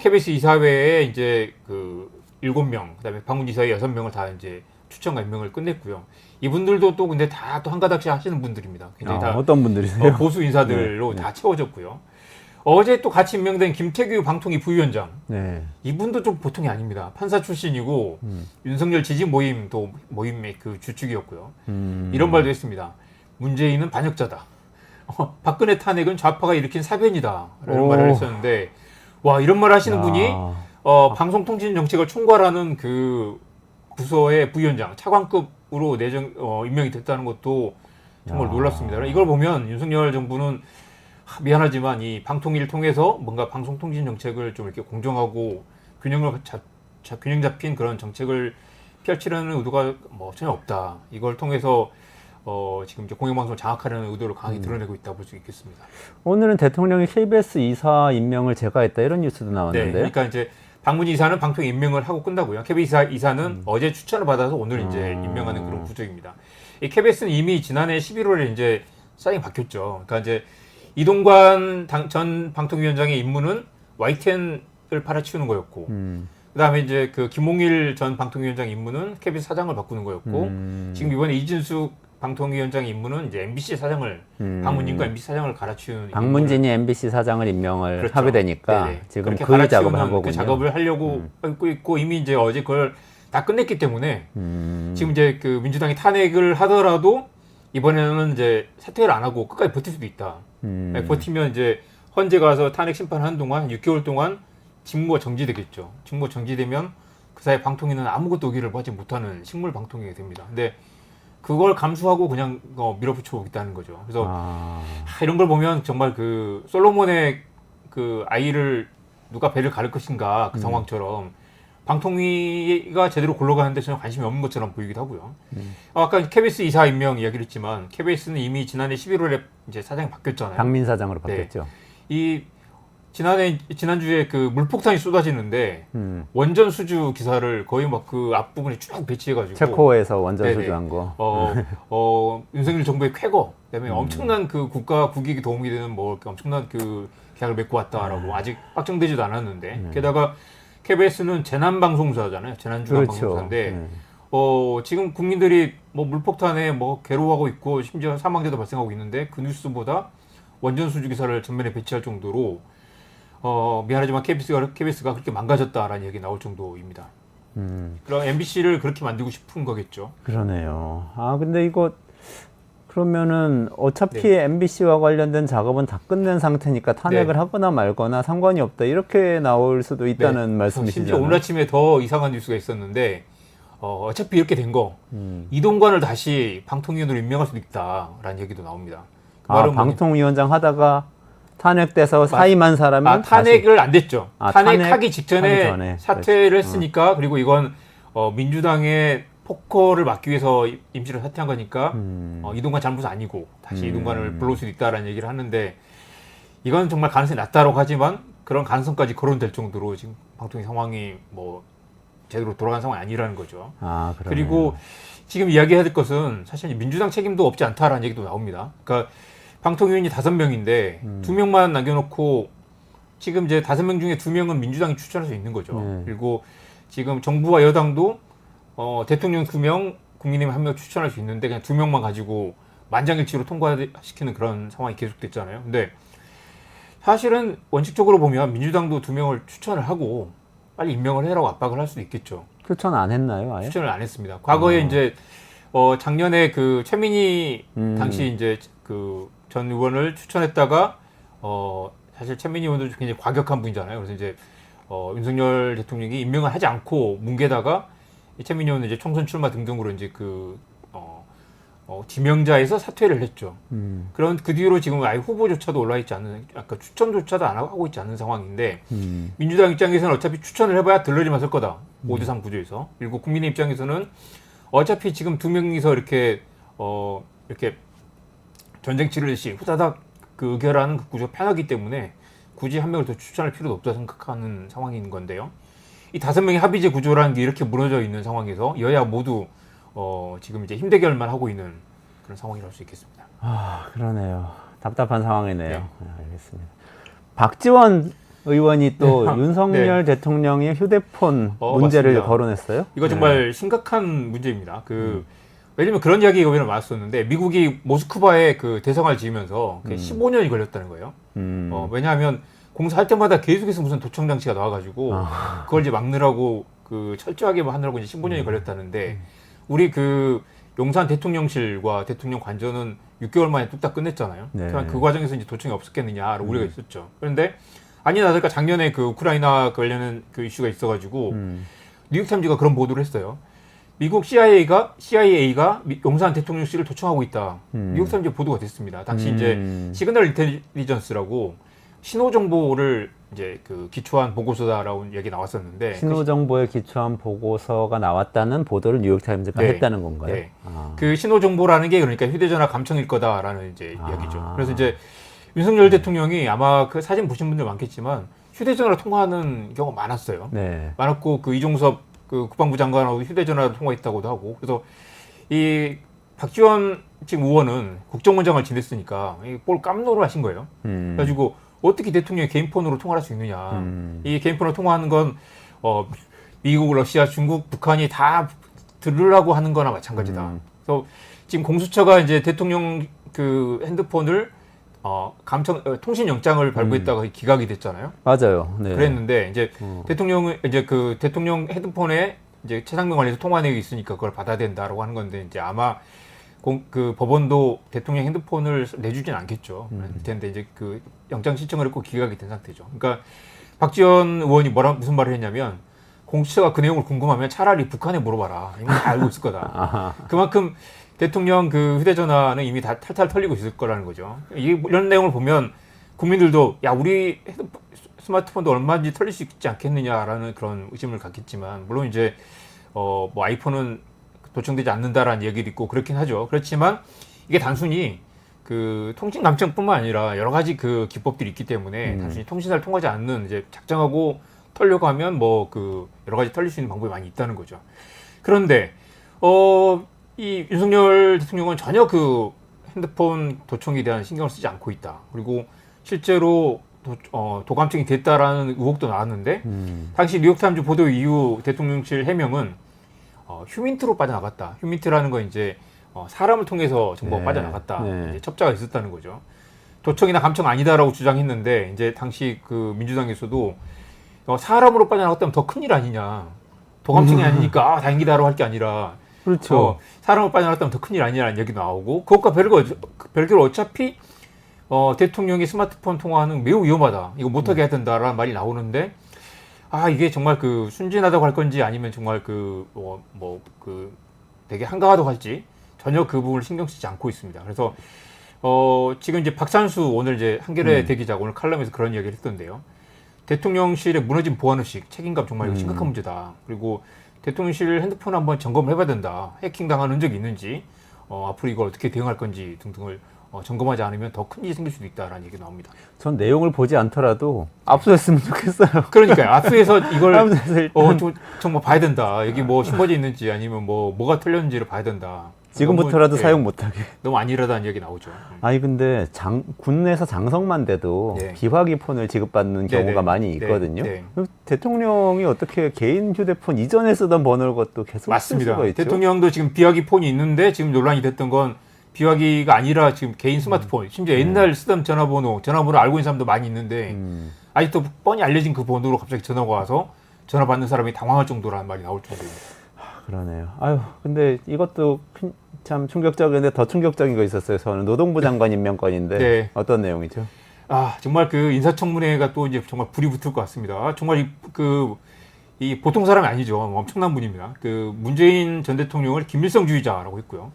KBS 이사회에 이제 그 7명, 그다음에 박문진 이사회 6명을 다 이제 추천과 임명을 끝냈고요. 이분들도 또 근데 다 또 한 가닥씩 하시는 분들입니다. 굉장히 다 어떤 분들이세요? 보수 인사들로 다 채워졌고요. 어제 또 같이 임명된 김태규 방통위 부위원장. 네. 이분도 좀 보통이 아닙니다. 판사 출신이고 윤석열 지지 모임의 그 주축이었고요. 이런 말도 했습니다. 문재인은 반역자다. 박근혜 탄핵은 좌파가 일으킨 사변이다. 이런 말을 했었는데 와 이런 말 하시는 분이 방송통신정책을 총괄하는 그 부서의 부위원장 차관급으로 임명이 됐다는 것도 정말 놀랍습니다. 이걸 보면 윤석열 정부는 미안하지만 이 방통위를 통해서 뭔가 방송통신 정책을 좀 이렇게 공정하고 균형 잡힌 그런 정책을 펼치려는 의도가 뭐 전혀 없다. 이걸 통해서 지금 이제 공영방송을 장악하려는 의도를 강하게 드러내고 있다 볼 수 있겠습니다. 오늘은 대통령이 KBS 이사 임명을 제거했다 이런 뉴스도 네, 나왔는데. 그러니까 이제 박문진 이사는 방통위 임명을 하고 끝나고요. KBS 이사는 어제 추천을 받아서 오늘 이제 임명하는 그런 구조입니다. 이 KBS는 이미 지난해 11월에 이제 사장이 바뀌었죠. 그러니까 이제 이동관 전 방통위원장의 임무는 YTN을 팔아치우는 거였고, 그다음에 이제 그 김홍일 전 방통위원장 임무는 KBS 사장을 바꾸는 거였고, 지금 이번에 이진숙 방통위원장 임무는 이제 MBC 사장을 박문진과 MBC 사장을 갈아치우는 박문진이 MBC 사장을 임명을 그렇죠. 하게 되니까 네네. 지금 그렇게 그 작업을 갈아치우는 한 거군요. 그 작업을 하려고 하고 있고 이미 이제 어제 그걸 다 끝냈기 때문에 지금 이제 그 민주당이 탄핵을 하더라도 이번에는 이제 사퇴를 안 하고 끝까지 버틸 수도 있다. 버티면 이제 헌재 가서 탄핵 심판하는 동안 6개월 동안 직무가 정지되겠죠. 직무가 정지되면 그 사이 방통위는 아무것도 의기를 하지 못하는 식물 방통위가 됩니다. 근데 그걸 감수하고 그냥 밀어붙여 오겠다는 거죠. 그래서 이런 걸 보면 정말 그 솔로몬의 그 아이를 누가 배를 가를 것인가 그 상황처럼 방통위가 제대로 굴러가는데 전혀 관심이 없는 것처럼 보이기도 하고요. 아까 KBS 이사 임명 이야기를 했지만 KBS는 이미 지난해 11월에 이제 사장이 바뀌었잖아요. 박민 사장으로 바뀌었죠. 이 지난주에 그 물폭탄이 쏟아지는데 원전 수주 기사를 거의 막 그 앞부분에 쭉 배치해가지고 체코에서 원전 수주한 거. 윤석열 정부의 쾌거, 그다음에 엄청난 그 국가 국익에 도움이 되는 뭐 이렇게 엄청난 그 계약을 맺고 왔다라고 아직 확정되지도 않았는데 게다가 KBS는 재난방송사잖아요. 재난중앙방송사인데 지금 국민들이 뭐 물폭탄에 뭐 괴로워하고 있고 심지어 사망자도 발생하고 있는데 그 뉴스보다 원전 수주 기사를 전면에 배치할 정도로 미안하지만 KBS가 그렇게 망가졌다라는 얘기 나올 정도입니다. 그럼 MBC를 그렇게 만들고 싶은 거겠죠. 그러네요. 근데 이거 그러면은 어차피 MBC와 관련된 작업은 다 끝낸 상태니까 탄핵을 하거나 말거나 상관이 없다 이렇게 나올 수도 있다는 말씀이시잖아요. 심지어 오늘 아침에 더 이상한 뉴스가 있었는데 어차피 이렇게 된 거 이동관을 다시 방통위원으로 임명할 수도 있다라는 얘기도 나옵니다. 그 말은 방통위원장 하다가 탄핵돼서 사임한 사람은 탄핵을 안 됐죠. 탄핵하기 하기 직전에 전에. 사퇴를 했으니까 그리고 이건 민주당의 폭거를 막기 위해서 임시로 사퇴한 거니까 이동관 잘못은 아니고 다시 이동관을 불러올 수도 있다라는 얘기를 하는데 이건 정말 가능성이 낮다라고 하지만 그런 가능성까지 거론될 정도로 지금 방통위 상황이 뭐 제대로 돌아간 상황이 아니라는 거죠. 그리고 지금 이야기해야 될 것은 사실 민주당 책임도 없지 않다라는 얘기도 나옵니다. 그러니까 방통위원이 5명인데 2명만 남겨놓고 지금 이제 5명 중에 2명은 민주당이 추천할 수 있는 거죠. 그리고 지금 정부와 여당도 대통령 2명, 국민의힘 1명 추천할 수 있는데 그냥 2명만 가지고 만장일치로 통과시키는 그런 상황이 계속됐잖아요. 근데 사실은 원칙적으로 보면 민주당도 2명을 추천을 하고 빨리 임명을 해라고 압박을 할 수도 있겠죠. 추천 안 했나요, 아예? 추천을 안 했습니다. 과거에 이제 작년에 그 최민희 당시 이제 그 전 의원을 추천했다가 사실 최민희 의원도 굉장히 과격한 분이잖아요. 그래서 이제 윤석열 대통령이 임명을 하지 않고 뭉개다가 최민희 의원은 이제 총선 출마 등등으로 이제 지명자에서 사퇴를 했죠. 그런 그 뒤로 지금 아예 후보조차도 올라 있지 않는, 아까 추천조차도 안 하고 있지 않는 상황인데 민주당 입장에서는 어차피 추천을 해봐야 들러리만 설 거다. 5대3 구조에서. 그리고 국민의 입장에서는 어차피 지금 두 명이서 이렇게 전쟁 치르듯이 후다닥 그 의결하는 그 구조가 편하기 때문에 굳이 한 명을 더 추천할 필요도 없다 생각하는 상황인 건데요. 이 5명의 합의제 구조라는 게 이렇게 무너져 있는 상황에서 여야 모두 지금 이제 힘대결만 하고 있는 그런 상황이라고 할 수 있겠습니다. 아, 그러네요. 답답한 상황이네요. 네. 알겠습니다. 박지원 의원이 또 네. 윤석열 대통령의 휴대폰 문제를 맞습니다. 거론했어요. 이거 정말 심각한 문제입니다. 왜냐면 그런 이야기가 오히려 많았었는데 미국이 모스크바에 그 대성을 지으면서 15년이 걸렸다는 거예요. 왜냐하면 공사할 때마다 계속해서 무슨 도청 장치가 나와가지고 그걸 이제 막느라고 그 철저하게 하느라고 이제 15년이 걸렸다는데 우리 그 용산 대통령실과 대통령 관저는 6개월 만에 뚝딱 끝냈잖아요. 네. 그러니까 그 과정에서 이제 도청이 없었겠느냐 우리가 있었죠. 그런데 아니나 다를까 작년에 그 우크라이나 관련한 그 이슈가 있어가지고 뉴욕타임즈가 그런 보도를 했어요. 미국 CIA가 용산 대통령실을 도청하고 있다. 뉴욕타임즈 보도가 됐습니다. 당시 이제 시그널 인텔리전스라고 신호 정보를 이제 그 기초한 보고서다라고 얘기 나왔었는데 신호 정보에 기초한 보고서가 나왔다는 보도를 뉴욕타임즈가 네. 했다는 건가요? 네. 그 신호 정보라는 게 그러니까 휴대전화 감청일 거다라는 이제 이야기죠. 그래서 이제 윤석열 대통령이 아마 그 사진 보신 분들 많겠지만 휴대전화로 통화하는 경우가 많았어요. 네. 많았고 그 이종섭 그 국방부 장관하고 휴대전화로 통화했다고도 하고 그래서 이 박지원 지금 의원은 국정원장을 지냈으니까 뭘 깜놀을 하신 거예요. 그래가지고 어떻게 대통령이 개인 폰으로 통화할 수 있느냐. 이 개인 폰으로 통화하는 건 미국, 러시아, 중국, 북한이 다 들으려고 하는 거나 마찬가지다. 그래서 지금 공수처가 이제 대통령 그 핸드폰을 통신 영장을 발부했다가 기각이 됐잖아요. 맞아요. 네. 그랬는데 이제 대통령은 이제 그 대통령 핸드폰에 이제 최상명 관리에서 통화 내역이 있으니까 그걸 받아야 된다라고 하는 건데 이제 아마 그 법원도 대통령 핸드폰을 내주진 않겠죠. 그럴 텐데 이제 그 영장 신청을 했고 기각이 된 상태죠. 그러니까 박지원 의원이 무슨 말을 했냐면 공수처가 그 내용을 궁금하면 차라리 북한에 물어봐라. 이건 다 알고 있을 거다. 그만큼 대통령 그 휴대전화는 이미 다 탈탈 털리고 있을 거라는 거죠. 이런 내용을 보면 국민들도 야 우리 스마트폰도 얼마든지 털릴 수 있지 않겠느냐라는 그런 의심을 갖겠지만 물론 이제 뭐 아이폰은 도청되지 않는다라는 얘기도 있고 그렇긴 하죠. 그렇지만 이게 단순히 그 통신 감청뿐만 아니라 여러 가지 그 기법들이 있기 때문에 단순히 통신사를 통하지 않는 이제 작정하고 털려고 하면 뭐 그 여러 가지 털릴 수 있는 방법이 많이 있다는 거죠. 그런데 이 윤석열 대통령은 전혀 그 핸드폰 도청에 대한 신경을 쓰지 않고 있다. 그리고 실제로 도감청이 됐다라는 의혹도 나왔는데 당시 뉴욕타임즈 보도 이후 대통령실 해명은 휴민트로 빠져나갔다. 휴민트라는 건 이제 사람을 통해서 정보가 빠져나갔다. 이제 첩자가 있었다는 거죠. 도청이나 감청 아니다라고 주장했는데 이제 당시 그 민주당에서도 사람으로 빠져나갔다면 더 큰일 아니냐. 도감청이 아니니까 다행이다라고 할 게 아니라 그렇죠. 사람을 빠져나갔다면 더 큰일 아니라는 얘기도 나오고 그것과 별개로 어차피 대통령이 스마트폰 통화하는 매우 위험하다. 이거 못하게 해야 된다라는 말이 나오는데 이게 정말 그 순진하다고 할 건지 아니면 정말 되게 한가하다고 할지 전혀 그 부분을 신경 쓰지 않고 있습니다. 그래서 지금 이제 박찬수 오늘 이제 한겨레 대기자가 오늘 칼럼에서 그런 이야기를 했던데요. 대통령실에 무너진 보안의식, 책임감 정말 이거 심각한 문제다. 그리고 대통령실 핸드폰 한번 점검을 해봐야 된다. 해킹 당한 흔적이 있는지, 앞으로 이걸 어떻게 대응할 건지 등등을 점검하지 않으면 더 큰 일이 생길 수도 있다라는 얘기 나옵니다. 전 내용을 보지 않더라도 압수했으면 좋겠어요. 그러니까요. 압수해서 이걸 압수해서 일단 정말 봐야 된다. 여기 뭐 심어져 있는지 아니면 뭐가 털렸는지를 봐야 된다. 지금부터라도 너무, 사용 못하게. 너무 안일하다는 얘기 나오죠. 아니 근데 군에서 장성만 돼도 네. 비화기 폰을 지급받는 네, 경우가 네. 많이 있거든요. 네. 대통령이 어떻게 개인 휴대폰 이전에 쓰던 번호를 것도 계속 쓸 맞습니다. 수가 있죠? 대통령도 지금 비화기 폰이 있는데 지금 논란이 됐던 건 비화기가 아니라 지금 개인 스마트폰, 심지어 옛날 쓰던 전화번호를 알고 있는 사람도 많이 있는데 아직도 뻔히 알려진 그 번호로 갑자기 전화가 와서 전화 받는 사람이 당황할 정도라는 말이 나올 정도입니다. 그러네요. 아유, 근데 이것도 참 충격적인데 더 충격적인 거 있었어요. 저는 노동부 장관 임명권인데 네. 어떤 내용이죠? 정말 그 인사청문회가 또 이제 정말 불이 붙을 것 같습니다. 정말 이 보통 사람이 아니죠. 엄청난 분입니다. 그 문재인 전 대통령을 김일성주의자라고 했고요.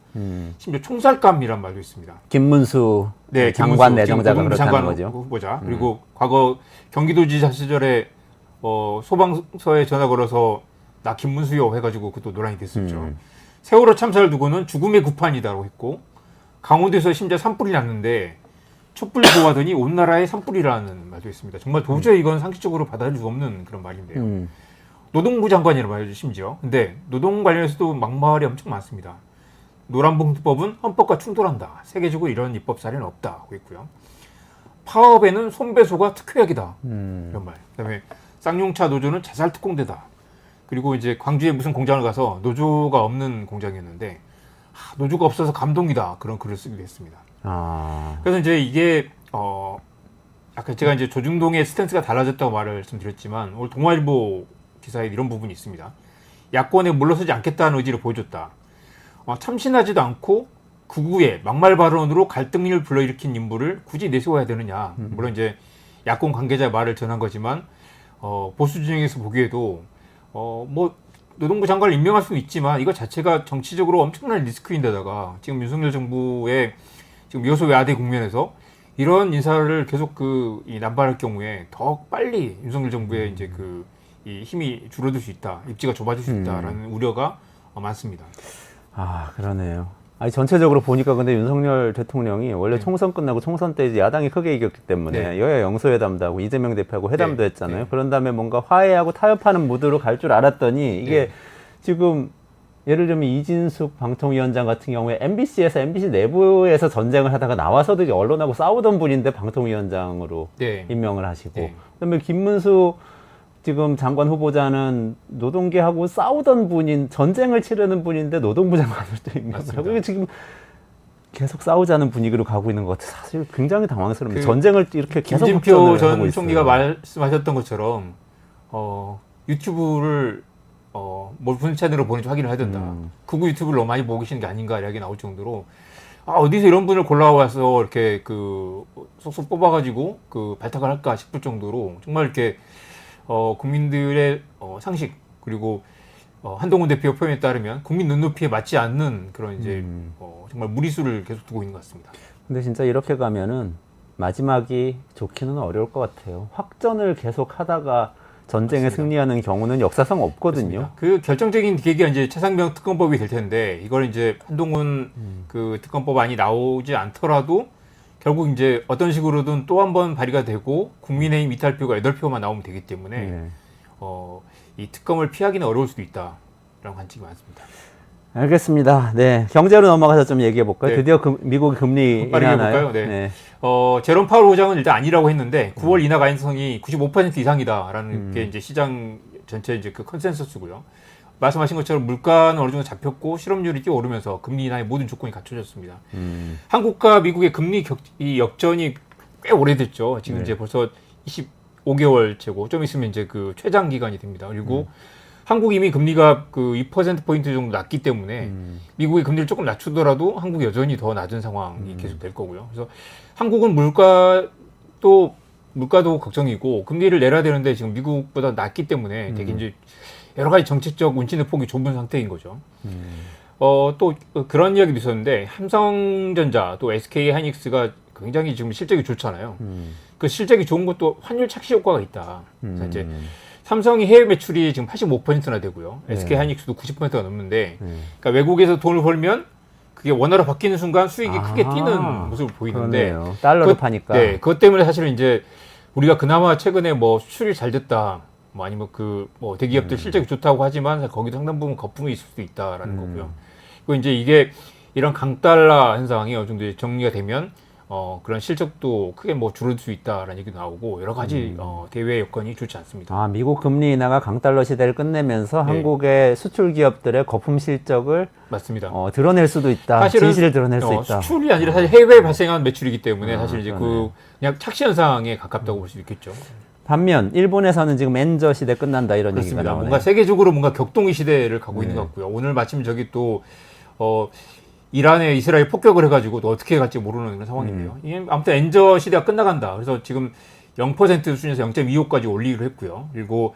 심지어 총살감이란 말도 있습니다. 김문수 네, 장관 김문수, 내정자가 지금 그렇다는 장관 거죠. 후보자. 그리고 과거 경기도지사 시절에 소방서에 전화 걸어서 나 김문수요 해가지고 그것도 논란이 됐었죠. 세월호 참사를 두고는 죽음의 구판이다라고 했고 강원도에서 심지어 산불이 났는데 촛불 보호하더니 온 나라에 산불이라는 말도 했습니다. 정말 도저히 이건 상식적으로 받아들일 수 없는 그런 말인데요. 노동부 장관이라고 말이죠, 심지어. 근데 노동 관련해서도 막말이 엄청 많습니다. 노란봉투법은 헌법과 충돌한다. 세계적으로 이런 입법 사례는 없다고 했고요. 파업에는 손배소가 특효약이다. 이런 말. 그다음에 쌍용차 노조는 자살 특공대다. 그리고 이제 광주에 무슨 공장을 가서 노조가 없는 공장이었는데 노조가 없어서 감동이다. 그런 글을 쓰기도 했습니다. 그래서 이제 이게 아까 제가 이제 조중동의 스탠스가 달라졌다고 말씀드렸지만 오늘 동아일보 기사에 이런 부분이 있습니다. 야권에 물러서지 않겠다는 의지를 보여줬다. 참신하지도 않고 극우의 막말 발언으로 갈등을 불러일으킨 인물을 굳이 내세워야 되느냐. 물론 이제 야권 관계자 말을 전한 거지만 보수 진영에서 보기에도 뭐 노동부 장관을 임명할 수는 있지만 이거 자체가 정치적으로 엄청난 리스크인데다가 지금 윤석열 정부의 지금 여소 야대 국면에서 이런 인사를 계속 이 남발할 경우에 더 빨리 윤석열 정부의 이제 이 힘이 줄어들 수 있다, 입지가 좁아질 수 있다라는 우려가 많습니다. 그러네요. 아니 전체적으로 보니까 근데 윤석열 대통령이 원래 총선 끝나고 총선 때 이제 야당이 크게 이겼기 때문에 여야 영수회담도 하고 이재명 대표하고 회담도 했잖아요. 그런 다음에 뭔가 화해하고 타협하는 무드로 갈 줄 알았더니 이게 지금 예를 들면 이진숙 방통위원장 같은 경우에 MBC에서 MBC 내부에서 전쟁을 하다가 나와서도 이제 언론하고 싸우던 분인데 방통위원장으로 임명을 하시고 그다음에 김문수 지금 장관 후보자는 노동계하고 싸우던 분인 전쟁을 치르는 분인데 노동부 장관을 또 임명을 하고 이게 지금 계속 싸우자는 분위기로 가고 있는 것 같아서 사실 굉장히 당황스럽습니다. 전쟁을 이렇게 계속 김진표 전 총리가 말씀하셨던 것처럼 유튜브를 무슨 채널로 보는지 확인을 해야 된다. 극우 유튜브를 너무 많이 보고 계시는 게 아닌가 이야기 나올 정도로 어디서 이런 분을 골라와서 이렇게 쏙쏙 뽑아가지고 발탁을 할까 싶을 정도로 정말 이렇게 국민들의 상식 그리고 한동훈 대표 표현에 따르면 국민 눈높이에 맞지 않는 그런 이제 정말 무리수를 계속 두고 있는 것 같습니다. 근데 진짜 이렇게 가면은 마지막이 좋기는 어려울 것 같아요. 확전을 계속 하다가 전쟁에 승리하는 경우는 역사상 없거든요. 맞습니다. 그 결정적인 계기가 이제 최상병 특검법이 될 텐데 이걸 이제 한동훈 특검법안이 나오지 않더라도 결국 이제 어떤 식으로든 또 한 번 발의가 되고 국민의힘 이탈표가 8표만 나오면 되기 때문에 이 특검을 피하기는 어려울 수도 있다라는 관측이 많습니다. 알겠습니다. 네, 경제로 넘어가서 좀 얘기해 볼까요? 드디어 미국이 금리 인하나요? 제롬 파월 의장은 일단 아니라고 했는데 9월 인하 가능성이 95% 이상이다라는 게 이제 시장 전체 이제 컨센서스고요. 말씀하신 것처럼 물가는 어느 정도 잡혔고 실업률이 뛰어오르면서 금리 인하의 모든 조건이 갖춰졌습니다. 한국과 미국의 금리 역전이 꽤 오래됐죠. 지금 이제 벌써 25개월째고 좀 있으면 이제 최장 기간이 됩니다. 그리고 한국이 이미 금리가 2%포인트 정도 낮기 때문에 미국이 금리를 조금 낮추더라도 한국이 여전히 더 낮은 상황이 계속 될 거고요. 그래서 한국은 물가도 걱정이고 금리를 내려야 되는데 지금 미국보다 낮기 때문에 되게 이제 여러 가지 정책적 운치의 폭이 좁은 상태인 거죠. 또 그런 이야기도 있었는데 삼성전자 또 SK 하이닉스가 굉장히 지금 실적이 좋잖아요. 그 실적이 좋은 것도 환율 착시 효과가 있다. 그래서 이제 삼성이 해외 매출이 지금 85%나 되고요. SK 하이닉스도 90%가 넘는데 그러니까 외국에서 돈을 벌면 그게 원화로 바뀌는 순간 수익이 크게 뛰는 모습을 보이는데 그러네요. 달러로 파니까. 네, 그것 때문에 사실은 이제 우리가 그나마 최근에 수출이 잘 됐다. 아니면 대기업들 실적이 좋다고 하지만 거기도 상당 부분 거품이 있을 수도 있다라는 거고요. 그리고 이제 이게 이런 강달러 현상이 어느 정도 정리가 되면 그런 실적도 크게 줄어들 수 있다라는 얘기도 나오고 여러 가지 대외 여건이 좋지 않습니다. 미국 금리 인하가 강달러 시대를 끝내면서 한국의 수출 기업들의 거품 실적을 맞습니다. 드러낼 수도 있다. 진실을 드러낼 수 있다. 수출이 아니라 사실 해외에 발생한 매출이기 때문에 사실 이제 그냥 착시 현상에 가깝다고 볼 수 있겠죠. 반면 일본에서는 지금 엔저 시대 끝난다 이런 그렇습니다. 얘기가 나오네요. 뭔가 세계적으로 뭔가 격동의 시대를 가고 있는 것 같고요. 오늘 마침 저기 또 이란에 이스라엘 폭격을 해가지고 또 어떻게 갈지 모르는 그런 상황이고요. 아무튼 엔저 시대가 끝나간다. 그래서 지금 0% 수준에서 0.25까지 올리기로 했고요. 그리고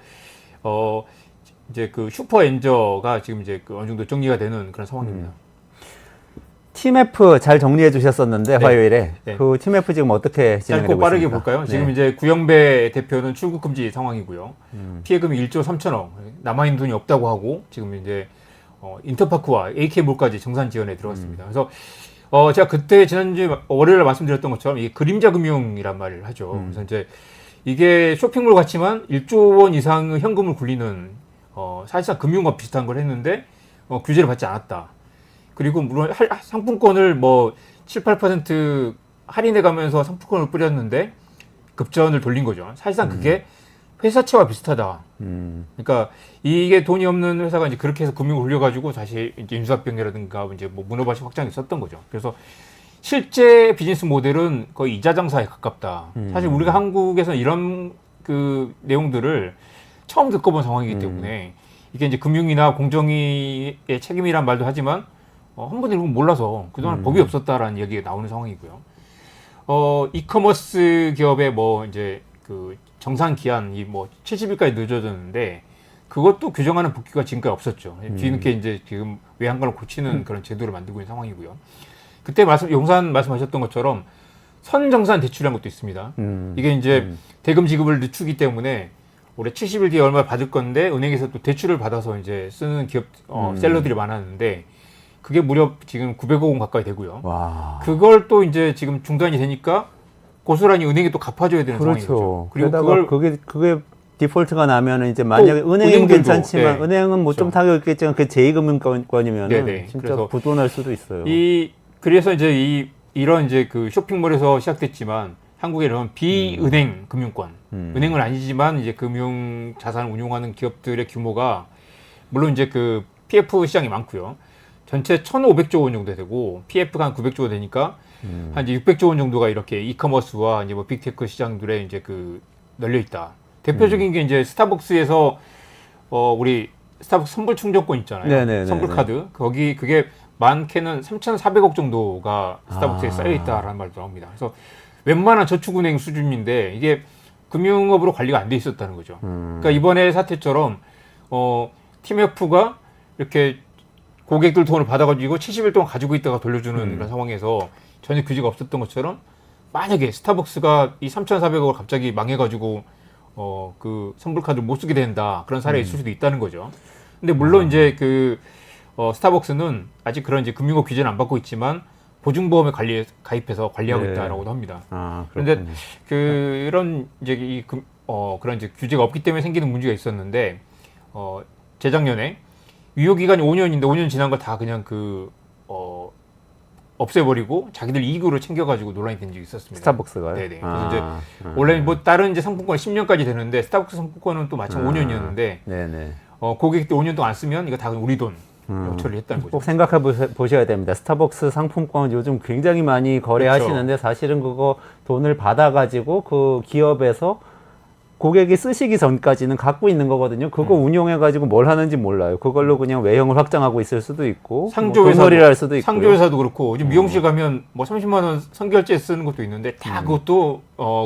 이제 그 슈퍼엔저가 지금 이제 그 어느 정도 정리가 되는 그런 상황입니다. TMF 잘 정리해 주셨었는데 네. 화요일에 네. 그 TMF 지금 어떻게 진행되고 짧고 빠르게 있습니까? 볼까요? 네. 지금 이제 구영배 대표는 출국 금지 상황이고요. 피해금이 1조 3천억 남아있는 돈이 없다고 하고 지금 이제 인터파크와 AK몰까지 정산 지원에 들어갔습니다. 그래서 제가 그때 지난주 월요일에 말씀드렸던 것처럼 이게 그림자 금융이란 말을 하죠. 그래서 이제 이게 쇼핑몰 같지만 1조 원 이상의 현금을 굴리는 사실상 금융과 비슷한 걸 했는데 규제를 받지 않았다. 그리고 물론 상품권을 뭐 7, 8% 할인해 가면서 상품권을 뿌렸는데 급전을 돌린 거죠. 사실상 그게 회사채와 비슷하다. 그러니까 이게 돈이 없는 회사가 이제 그렇게 해서 금융을 굴려가지고 다시 이제 인수합병이라든가 이제 뭐 문어발식 확장이 있었던 거죠. 그래서 실제 비즈니스 모델은 거의 이자 장사에 가깝다. 사실 우리가 한국에서 이런 그 내용들을 처음 겪어본 상황이기 때문에 이게 이제 금융이나 공정위의 책임이란 말도 하지만 한 번도 이런 거 몰라서 그동안 법이 없었다라는 얘기가 나오는 상황이고요. 이커머스 기업의 뭐 이제 그 정산 기한이 뭐 70일까지 늦어졌는데 그것도 규정하는 법규가 지금까지 없었죠. 뒤늦게 이제 지금 외환관을 고치는 그런 제도를 만들고 있는 상황이고요. 그때 용산 말씀하셨던 것처럼 선정산 대출이라는 것도 있습니다. 이게 이제 대금 지급을 늦추기 때문에 올해 70일 뒤에 얼마 받을 건데 은행에서 또 대출을 받아서 이제 쓰는 기업 셀러들이 많았는데 그게 무려 지금 900억 원 가까이 되고요. 와. 그걸 또 이제 지금 중단이 되니까 고스란히 은행에 또 갚아줘야 되는 그렇죠. 상황이죠. 그리고 그게 디폴트가 나면은 이제 만약에 은행은 은행들도, 괜찮지만 네. 은행은 뭐 좀 그렇죠. 타격 있겠지만 그 제2금융권이면은 네네. 진짜 그래서 부도날 수도 있어요. 그래서 이제 이런 이제 그 쇼핑몰에서 시작됐지만 한국에 이런 비은행 금융권, 은행은 아니지만 이제 금융 자산을 운용하는 기업들의 규모가 물론 이제 그 PF 시장이 많고요. 전체 1,500조 원 정도 되고 PF가 한 900조 원 되니까 한 이제 600조 원 정도가 이렇게 이커머스와 이제 뭐 빅테크 시장들에 이제 그 널려 있다. 대표적인 게 이제 스타벅스에서 우리 스타벅스 선불 충전권 있잖아요. 네네네네. 선불 카드. 그게 많게는 3,400억 정도가 스타벅스에 쌓여 있다라는 말도 나옵니다. 그래서 웬만한 저축은행 수준인데 이게 금융업으로 관리가 안 돼 있었다는 거죠. 그러니까 이번에 사태처럼 TMF가 이렇게 고객들 돈을 받아가지고 70일 동안 가지고 있다가 돌려주는 그런 상황에서 전혀 규제가 없었던 것처럼 만약에 스타벅스가 이 3,400억을 갑자기 망해가지고 그 선불카드를 못 쓰게 된다 그런 사례가 있을 수도 있다는 거죠. 근데 물론 이제 그 스타벅스는 아직 그런 이제 금융업 규제는 안 받고 있지만 보증보험에 가입해서 관리하고 네. 있다라고도 합니다. 그런데 그런데 그런 이제 그런 이제 규제가 없기 때문에 생기는 문제가 있었는데 재작년에 유효 기간이 5년인데 5년 지난 거 다 그냥 없애버리고 자기들 이익으로 챙겨가지고 논란이 된 적이 있었습니다. 스타벅스가요? 네네. 그래서 이제 원래 뭐 다른 이제 상품권 10년까지 되는데 스타벅스 상품권은 또 마침 5년이었는데 네네. 고객들 5년 동안 안 쓰면 이거 다 우리 돈 처리를 했다는 거죠. 꼭 생각해 보셔야 됩니다. 스타벅스 상품권 요즘 굉장히 많이 거래하시는데 그렇죠. 사실은 그거 돈을 받아가지고 그 기업에서 고객이 쓰시기 전까지는 갖고 있는 거거든요. 그거 운용해가지고 뭘 하는지 몰라요. 그걸로 그냥 외형을 확장하고 있을 수도 있고, 상조회사도 할 수도 있고. 상조회사도 그렇고 요즘 미용실 가면 뭐 30만 원 선결제 쓰는 것도 있는데 다 그것도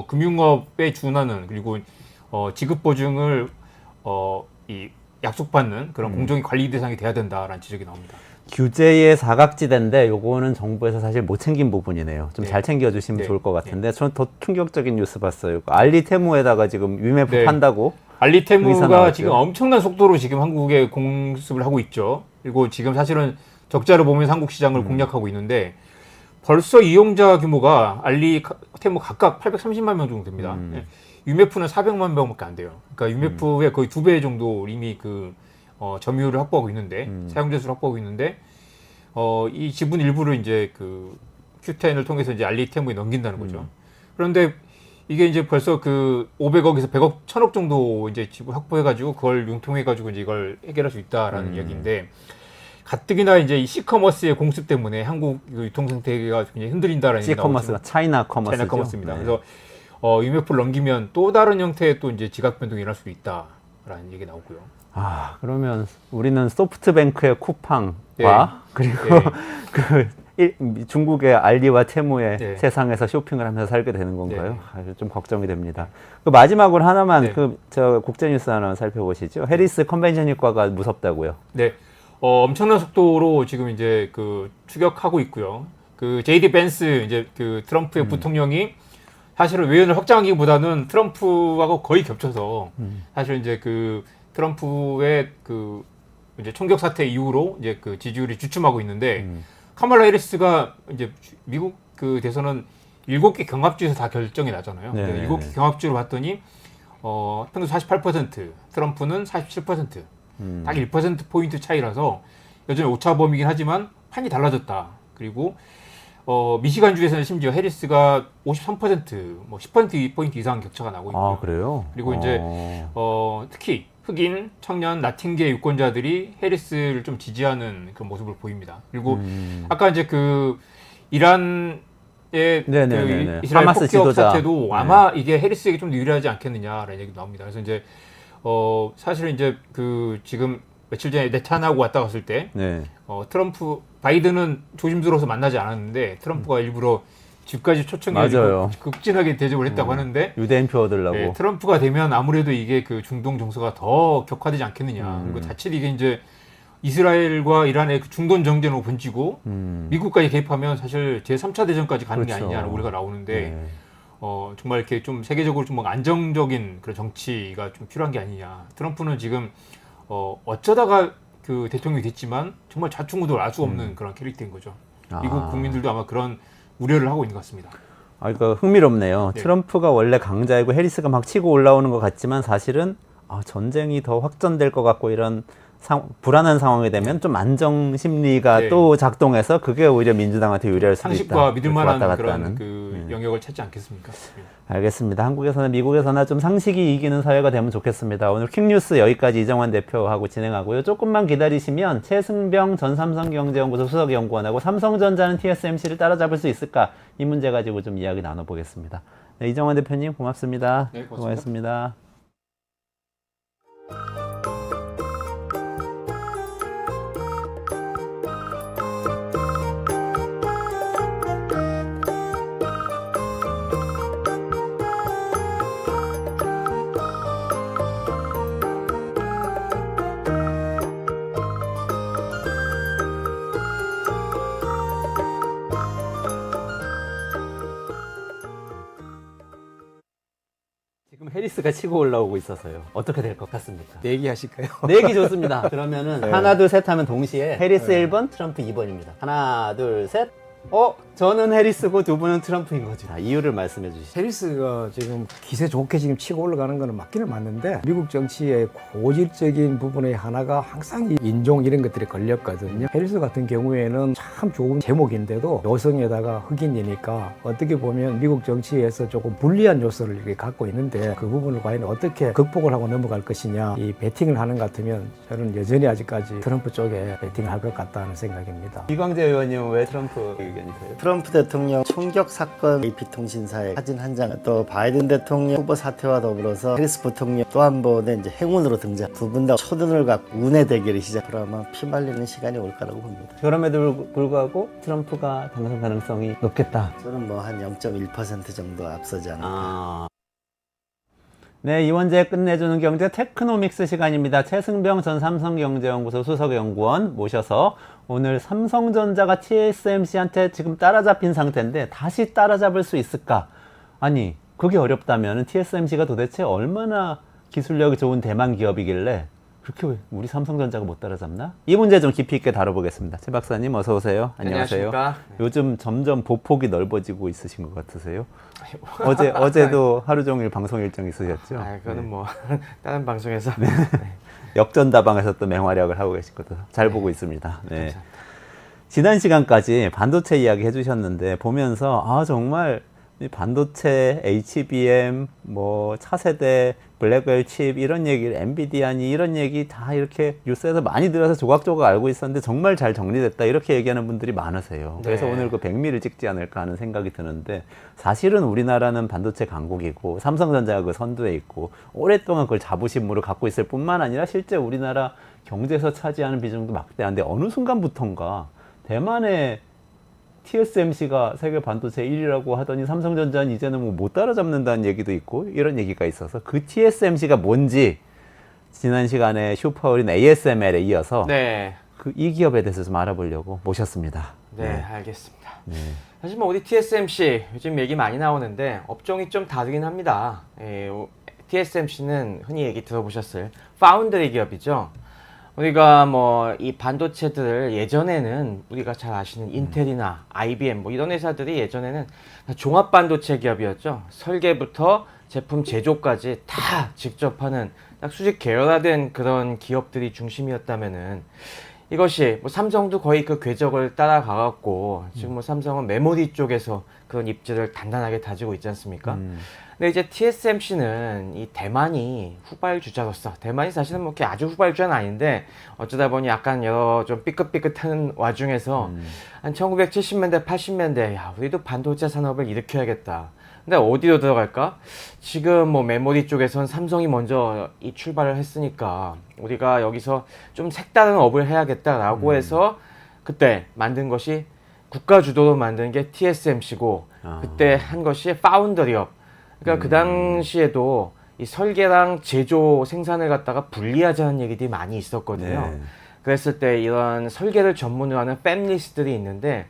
금융업에 준하는 그리고 지급 보증을 약속받는 그런 공정위 관리 대상이 돼야 된다라는 지적이 나옵니다. 규제의 사각지대인데 요거는 정부에서 사실 못 챙긴 부분이네요. 좀 잘 챙겨주시면 네. 좋을 것 같은데 저는 더 충격적인 뉴스 봤어요. 알리테무에다가 지금 위메프 네. 판다고. 의사 알리테무가 나왔죠. 지금 엄청난 속도로 지금 한국에 공습을 하고 있죠. 그리고 지금 사실은 적자를 보면서 한국 시장을 공략하고 있는데 벌써 이용자 규모가 알리테무 각각 830만 명 정도 됩니다. 유메프는 400만 명밖에 안 돼요. 그러니까 유메프의 거의 2배 정도 이미 점유율을 확보하고 있는데 사용자 수를 확보하고 있는데 이 지분 일부를 이제 그 Q10을 통해서 이제 알리테무에 넘긴다는 거죠. 그런데 이게 이제 벌써 그 500억에서 100억, 1000억 정도 이제 지분 확보해가지고 그걸 융통해가지고 이제 이걸 해결할 수 있다라는 이야기인데 가뜩이나 이제 이 시커머스의 공습 때문에 한국 유통 생태계가 굉장히 흔들린다라는 얘기가 시커머스가 차이나 커머스죠. 차이나 커머스입니다. 네. 그래서 유메프를 넘기면 또 다른 형태의 또 이제 지각 변동이 일어날 수도 있다라는 얘기 나오고요. 그러면 우리는 소프트뱅크의 쿠팡과 네. 그리고 네. 그 중국의 알리와 테무의 네. 세상에서 쇼핑을 하면서 살게 되는 건가요? 네. 아주 좀 걱정이 됩니다. 그 마지막으로 하나만 네. 저 국제뉴스 하나 살펴보시죠. 해리스 컨벤션일과가 무섭다고요. 네. 엄청난 속도로 지금 이제 그 추격하고 있고요. 그 JD 벤스 이제 그 트럼프의 부통령이 사실은 외연을 확장하기보다는 트럼프하고 거의 겹쳐서 사실 이제 그 트럼프의 그 이제 총격 사태 이후로 이제 그 지지율이 주춤하고 있는데 카말라 해리스가 이제 미국 그 대선은 7개 경합주에서 다 결정이 나잖아요. 네. 7개 경합주를 봤더니 평균 48%, 트럼프는 47%. 딱 1% 포인트 차이라서 여전히 오차범위긴 하지만 판이 달라졌다. 그리고 미시간 주에서는 심지어 해리스가 53%, 뭐 10% 포인트 이상 격차가 나고 있고요. 아, 그래요? 그리고 이제 특히 흑인, 청년, 라틴계 유권자들이 해리스를 좀 지지하는 그런 모습을 보입니다. 그리고 아까 이제 그 이란의 네네네네. 그 이스라엘 하마스 폭격 지도자. 사태도 네. 아마 이게 해리스에게 좀 유리하지 않겠느냐라는 얘기도 나옵니다. 그래서 이제 사실은 이제 그 지금 며칠 전에 네타냐후 왔다 갔을 때 네. 트럼프 바이든은 조심스러워서 만나지 않았는데 트럼프가 일부러 집까지 맞아요. 초청해가지고 극진하게 대접을 했다고 하는데 유대인표 얻으려고. 네, 트럼프가 되면 아무래도 이게 그 중동 정서가 더 격화되지 않겠느냐. 그리고 자칫 이게 이제 이스라엘과 이란의 그 중동 정전으로 번지고 미국까지 개입하면 사실 제3차 대전까지 가는 게 그렇죠. 아니냐는 우리가 나오는데 네. 정말 이렇게 좀 세계적으로 좀 뭔가 안정적인 그런 정치가 좀 필요한 게 아니냐. 트럼프는 지금 어쩌다가 그 대통령이 됐지만 정말 좌충우돌 알 수 없는 그런 캐릭터인 거죠. 미국 국민들도 아마 그런 우려를 하고 있는 것 같습니다. 아, 이거 흥미롭네요. 네. 트럼프가 원래 강자이고 해리스가 막 치고 올라오는 것 같지만 사실은 전쟁이 더 확전될 것 같고 이런 불안한 상황이 되면 좀 안정 심리가 네. 또 작동해서 그게 오히려 민주당한테 유리할 수도 있다. 상식과 믿을 만한 왔다 갔다 그런 하는. 그 영역을 찾지 않겠습니까? 알겠습니다. 한국에서나 미국에서나 좀 상식이 이기는 사회가 되면 좋겠습니다. 오늘 퀵뉴스 여기까지 이정환 대표하고 진행하고요. 조금만 기다리시면 최승병 전 삼성경제연구소 수석연구원하고 삼성전자는 TSMC를 따라잡을 수 있을까? 이 문제 가지고 좀 이야기 나눠보겠습니다. 네, 이정환 대표님 고맙습니다. 네, 고맙습니다. 고맙습니다. 지금 해리스가 치고 올라오고 있어서요. 어떻게 될 것 같습니까? 내기하실까요? 내기 좋습니다. 그러면은 네. 하나 둘 셋 하면 동시에 해리스 1번, 트럼프 2번입니다. 하나 둘 셋. 저는 해리스고 두 분은 트럼프인 거죠. 자, 이유를 말씀해 주시죠. 해리스가 지금 기세 좋게 지금 치고 올라가는 거는 맞기는 맞는데 미국 정치의 고질적인 부분의 하나가 항상 이 인종 이런 것들이 걸렸거든요. 해리스 같은 경우에는 참 좋은 제목인데도 여성에다가 흑인이니까 어떻게 보면 미국 정치에서 조금 불리한 요소를 이렇게 갖고 있는데 그 부분을 과연 어떻게 극복을 하고 넘어갈 것이냐. 이 배팅을 하는 것 같으면 저는 여전히 아직까지 트럼프 쪽에 배팅을 할 것 같다는 생각입니다. 이광재 의원님은 왜 트럼프 의견이세요? 트럼프 대통령 총격 사건 AP통신사의 사진 한 장, 또 바이든 대통령 후보 사퇴와 더불어서 해리스 부통령 또 한 번의 이제 행운으로 등장. 두 분 다 초dun을 갖고 운의 대결이 시작으로 아마 피말리는 시간이 올 거라고 봅니다. 그럼에도 불구하고 트럼프가 당선 가능성이 높겠다. 저는 뭐 한 0.1% 정도 앞서지 않을까. 네, 이원재 끝내주는 경제 테크노믹스 시간입니다. 최승병 전 삼성경제연구소 수석연구원 모셔서 오늘 삼성전자가 TSMC한테 지금 따라잡힌 상태인데 다시 따라잡을 수 있을까? 아니, 그게 어렵다면 TSMC가 도대체 얼마나 기술력이 좋은 대만 기업이길래 그렇게 왜 우리 삼성전자가 못 따라잡나? 이 문제 좀 깊이 있게 다뤄보겠습니다. 최 박사님 어서 오세요. 안녕하세요. 안녕하십니까? 요즘 점점 보폭이 넓어지고 있으신 것 같으세요? 어제도 하루 종일 방송 일정 있으셨죠? 그거는 뭐 다른 방송에서 역전다방에서 또 맹활약을 하고 계시거든요. 잘 보고 있습니다. 네. 지난 시간까지 반도체 이야기 해주셨는데 보면서 정말 이 반도체, HBM, 뭐 차세대, 블랙웰 칩 이런 얘기를 엔비디아니 이런 얘기 다 이렇게 뉴스에서 많이 들어서 조각조각 알고 있었는데 정말 잘 정리됐다 이렇게 얘기하는 분들이 많으세요. 그래서 네. 오늘 그 100미를 찍지 않을까 하는 생각이 드는데 사실은 우리나라는 반도체 강국이고 삼성전자가 그 선두에 있고 오랫동안 그걸 자부심으로 갖고 있을 뿐만 아니라 실제 우리나라 경제에서 차지하는 비중도 막대한데 어느 순간부턴가 대만의 TSMC가 세계 반도체 1위라고 하더니 삼성전자는 이제는 뭐 못 따라잡는다는 얘기도 있고 이런 얘기가 있어서 그 TSMC가 뭔지 지난 시간에 슈퍼어린 ASML에 이어서 네. 그 이 기업에 대해서 좀 알아보려고 모셨습니다. 네, 알겠습니다. 네. 사실 뭐 우리 TSMC 요즘 얘기 많이 나오는데 업종이 좀 다르긴 합니다. TSMC는 흔히 얘기 들어보셨을 파운드리 기업이죠. 우리가 뭐 이 반도체들을 예전에는 우리가 잘 아시는 인텔이나 IBM 뭐 이런 회사들이 예전에는 종합 반도체 기업이었죠. 설계부터 제품 제조까지 다 직접 하는 딱 수직 계열화된 그런 기업들이 중심이었다면은 이것이 뭐 삼성도 거의 그 궤적을 따라가갖고 지금 뭐 삼성은 메모리 쪽에서 그런 입지를 단단하게 다지고 있지 않습니까? 근데 이제 TSMC는 이 대만이 후발주자로서 대만이 사실은 뭐 이렇게 아주 후발주자는 아닌데 어쩌다 보니 약간 여러 좀 삐끗삐끗하는 와중에서 한 1970년대 80년대 야 우리도 반도체 산업을 일으켜야겠다. 근데 어디로 들어갈까? 지금 뭐 메모리 쪽에선 삼성이 먼저 이 출발을 했으니까 우리가 여기서 좀 색다른 업을 해야겠다라고 해서 그때 만든 것이 국가 주도로 만든 게 TSMC고 그때 한 것이 파운더리업. 그러니까 그 당시에도 이 설계랑 제조 생산을 갖다가 분리하자는 얘기들이 많이 있었거든요. 네. 그랬을 때 이런 설계를 전문으로 하는 팹리스들이 있는데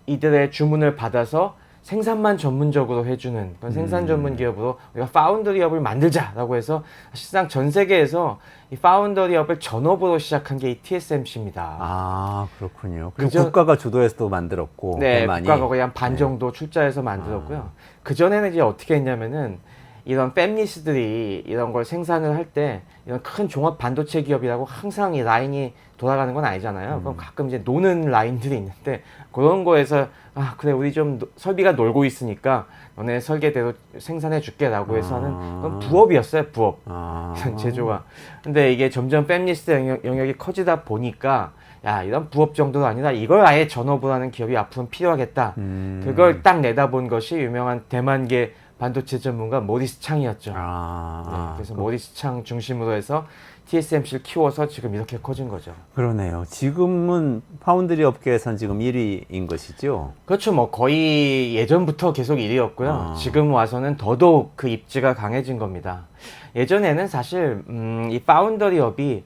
이들의 주문을 받아서 생산만 전문적으로 해주는 그런 생산 전문 기업으로 우리가 파운더리업을 만들자라고 해서 사실상 전 세계에서 이 파운더리업을 전업으로 시작한 게 이 TSMC입니다. 아 그렇군요. 그리고 그저- 국가가 주도해서도 만들었고 네, 대만이. 국가가 거의 한 반 정도 출자해서 만들었고요. 그 전에는 이제 어떻게 했냐면은 이런 팹리스들이 이런 걸 생산을 할 때 이런 큰 종합 반도체 기업이라고 항상 이 라인이 돌아가는 건 아니잖아요. 그럼 가끔 이제 노는 라인들이 있는데 그런 거에서 아 그래 우리 좀 설비가 놀고 있으니까 너네 설계대로 생산해 줄게라고 해서 하는 그런 부업이었어요. 부업. 아. 제조가. 근데 이게 점점 팹리스 영역이 커지다 보니까 야 이런 부업 정도도 아니라 이걸 아예 전업으로 하는 기업이 앞으로는 필요하겠다. 그걸 딱 내다본 것이 유명한 대만계 반도체 전문가 모리스 창이었죠. 네, 그래서 모리스 창 중심으로 해서 TSMC를 키워서 지금 이렇게 커진 거죠. 그러네요. 지금은 파운드리 업계에선 지금 1위인 것이죠. 그렇죠. 뭐 거의 예전부터 계속 1위였고요. 지금 와서는 더더욱 그 입지가 강해진 겁니다. 예전에는 사실 이 파운더리업이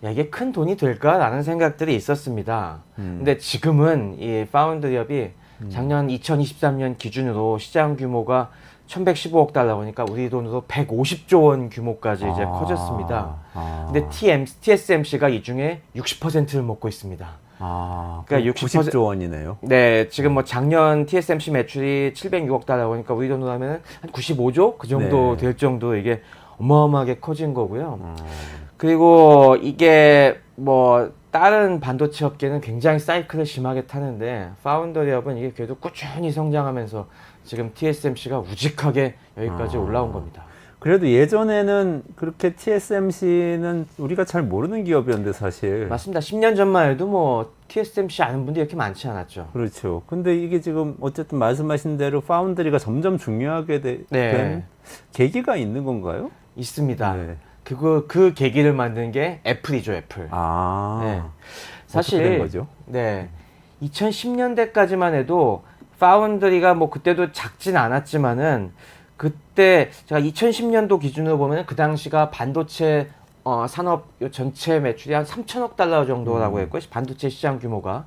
야, 이게 큰 돈이 될까라는 생각들이 있었습니다. 근데 지금은 이 파운드리업이 작년 2023년 기준으로 시장 규모가 1115억 달러 보니까 우리 돈으로 150조 원 규모까지 이제 커졌습니다. 근데 TSMC가 이 중에 60%를 먹고 있습니다. 그러니까 60% 90조 원이네요. 네, 지금 뭐 작년 TSMC 매출이 706억 달러 보니까 우리 돈으로 하면 한 95조? 그 정도 네. 될 정도 이게 어마어마하게 커진 거고요. 그리고 이게 뭐 다른 반도체 업계는 굉장히 사이클을 심하게 타는데 파운더리업은 이게 그래도 꾸준히 성장하면서 지금 TSMC가 우직하게 여기까지 올라온 겁니다. 그래도 예전에는 그렇게 TSMC는 우리가 잘 모르는 기업이었는데 사실. 맞습니다. 10년 전만 해도 뭐 TSMC 아는 분들이 이렇게 많지 않았죠. 그렇죠. 근데 이게 지금 어쨌든 말씀하신 대로 파운드리가 점점 중요하게 된 네. 계기가 있는 건가요? 있습니다. 네. 그 계기를 만든 게 애플이죠, 애플. 네. 어떻게 된 사실 거죠? 네. 2010년대까지만 해도 파운드리가 뭐 그때도 작진 않았지만은 그때 제가 2010년도 기준으로 보면 그 당시가 반도체 산업 전체 매출이 한 3천억 달러 정도라고 했고 반도체 시장 규모가.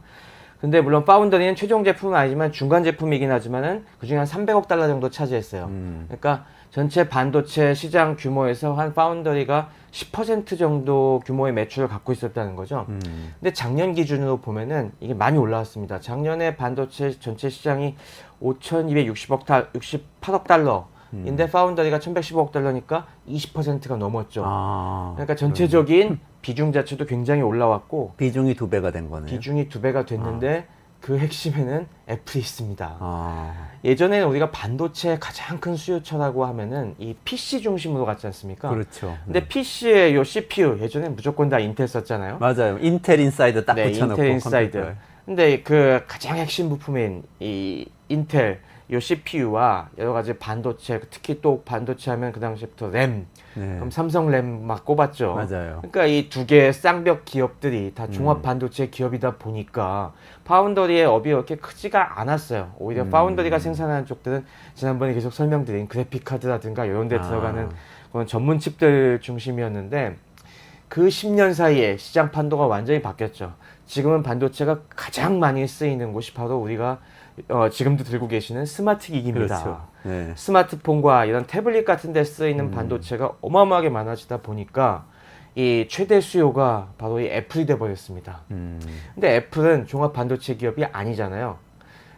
근데 물론 파운드리는 최종 제품은 아니지만 중간 제품이긴 하지만은 그중에 한 300억 달러 정도 차지했어요. 그러니까 전체 반도체 시장 규모에서 한 파운드리가 10% 정도 규모의 매출을 갖고 있었다는 거죠. 근데 작년 기준으로 보면은 이게 많이 올라왔습니다. 작년에 반도체 전체 시장이 5,268억 달러인데 파운드리가 1,115억 달러니까 20%가 넘었죠. 그러니까 전체적인 비중 자체도 굉장히 올라왔고 비중이 2배가 된 거네요. 비중이 2배가 됐는데 그 핵심에는 애플이 있습니다. 예전에는 우리가 반도체 가장 큰 수요처라고 하면은 이 PC 중심으로 갔지 않습니까? 그렇죠. 근데 PC의 요 CPU 예전에 무조건 다 인텔 썼잖아요. 맞아요. 인텔 인사이드 딱 네, 붙여놓고 인텔 인사이드. 컴퓨터에. 근데 그 가장 핵심 부품인 이 인텔 이 CPU와 여러 가지 반도체, 특히 또 반도체 하면 그 당시부터 램, 네. 그럼 삼성 램 막 꼽았죠. 맞아요. 그러니까 이 두 개의 쌍벽 기업들이 다 종합 반도체 기업이다 보니까 파운더리의 업이 이렇게 크지가 않았어요. 오히려 파운더리가 생산하는 쪽들은 지난번에 계속 설명드린 그래픽 카드라든가 이런 데 들어가는 그런 전문 칩들 중심이었는데 그 10년 사이에 시장 판도가 완전히 바뀌었죠. 지금은 반도체가 가장 많이 쓰이는 곳이 바로 우리가 지금도 들고 계시는 스마트 기기입니다. 그렇죠. 네. 스마트폰과 이런 태블릿 같은 데 쓰이는 반도체가 어마어마하게 많아지다 보니까 이 최대 수요가 바로 이 애플이 돼버렸습니다. 근데 애플은 종합 반도체 기업이 아니잖아요.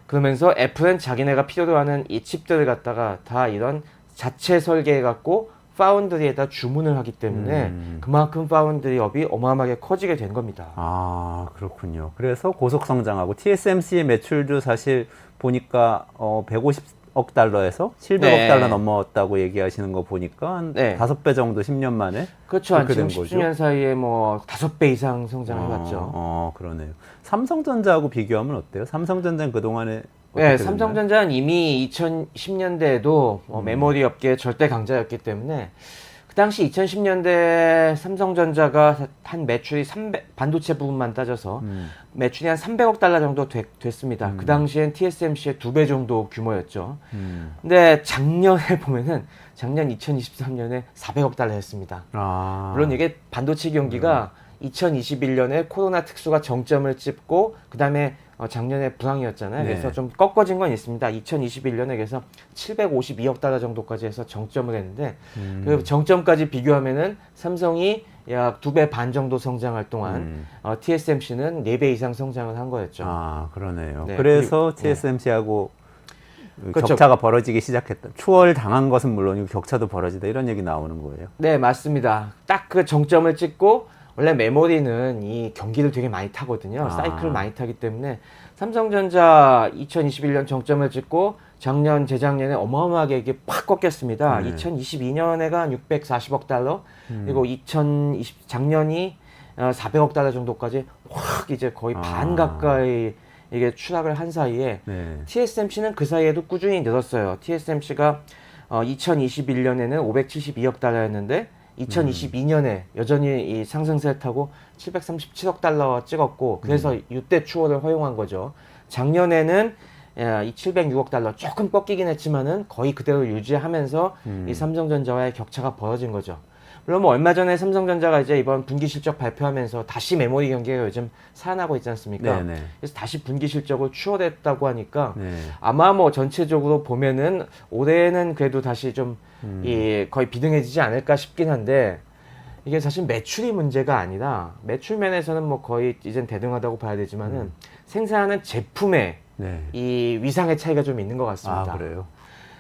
그러면서 애플은 자기네가 필요로 하는 이 칩들을 갖다가 다 이런 자체 설계해갖고 파운드리에다 주문을 하기 때문에 그만큼 파운드리 업이 어마어마하게 커지게 된 겁니다. 아, 그렇군요. 그래서 고속 성장하고 TSMC의 매출도 사실 보니까 150억 달러에서 700억 네. 달러 넘었다고 얘기하시는 거 보니까 한 네. 5배 정도 10년 만에 그렇죠. 한 그렇게 지금 된 10년 사이에 뭐 5배 이상 성장해봤죠. 그러네요. 삼성전자하고 비교하면 어때요? 삼성전자는 그동안에 네, 어떻게 됐나요? 삼성전자는 이미 2010년대에도 메모리 업계의 절대 강자였기 때문에 그 당시 2010년대 삼성전자가 한 매출이 반도체 부분만 따져서 매출이 한 300억 달러 정도 됐습니다. 그 당시엔 TSMC의 2배 정도 규모였죠. 근데 작년에 보면은 작년 2023년에 400억 달러였습니다. 아, 물론 이게 반도체 경기가 2021년에 코로나 특수가 정점을 찍고 그 다음에 작년에 불황이었잖아요. 네. 그래서 좀 꺾어진 건 있습니다. 2021년에 그래서 752억 달러 정도까지 해서 정점을 했는데 그 정점까지 비교하면은 삼성이 약 2배 반 정도 성장할 동안 TSMC는 4배 이상 성장을 한 거였죠. 아, 그러네요. 네, 그래서 그리고- TSMC하고 그렇죠. 격차가 벌어지기 시작했다. 추월 당한 것은 물론이고 격차도 벌어지다 이런 얘기 나오는 거예요. 네, 맞습니다. 딱 그 정점을 찍고 원래 메모리는 이 경기를 되게 많이 타거든요. 아. 사이클을 많이 타기 때문에 삼성전자 2021년 정점을 찍고 작년, 재작년에 어마어마하게 이게 팍 꺾였습니다. 네. 2022년에가 한 640억 달러, 그리고 작년이 400억 달러 정도까지 확 이제 거의 반 가까이 이게 추락을 한 사이에 네. TSMC는 그 사이에도 꾸준히 늘었어요. TSMC가 2021년에는 572억 달러였는데 2022년에 여전히 이 상승세를 타고 737억 달러 찍었고 그래서 이때 추월을 허용한 거죠. 작년에는 이 706억 달러 조금 꺾이긴 했지만은 거의 그대로 유지하면서 이 삼성전자와의 격차가 벌어진 거죠. 물론 뭐 얼마 전에 삼성전자가 이제 이번 분기 실적 발표하면서 다시 메모리 경기가 요즘 살아나고 있지 않습니까? 네네. 그래서 다시 분기 실적을 추월했다고 하니까 네. 아마 뭐 전체적으로 보면은 올해는 그래도 다시 좀 이 거의 비등해지지 않을까 싶긴 한데 이게 사실 매출이 문제가 아니라 매출 면에서는 뭐 거의 이젠 대등하다고 봐야 되지만은 생산하는 제품의 네. 이 위상의 차이가 좀 있는 것 같습니다. 아, 그래요?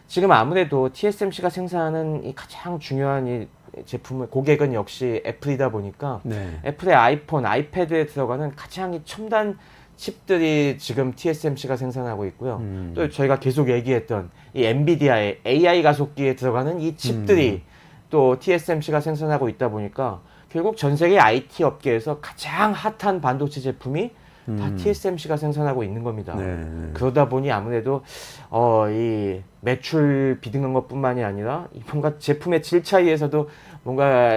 지금 아무래도 TSMC가 생산하는 이 가장 중요한 이 제품의 고객은 역시 애플이다 보니까 네. 애플의 아이폰, 아이패드에 들어가는 가장 이 첨단 칩들이 지금 TSMC가 생산하고 있고요. 또 저희가 계속 얘기했던 이 엔비디아의 AI 가속기에 들어가는 이 칩들이 또 TSMC가 생산하고 있다 보니까 결국 전 세계 IT 업계에서 가장 핫한 반도체 제품이 다 TSMC가 생산하고 있는 겁니다. 네, 네. 그러다 보니 아무래도 이 매출 비등한 것뿐만이 아니라 이 뭔가 제품의 질 차이에서도 뭔가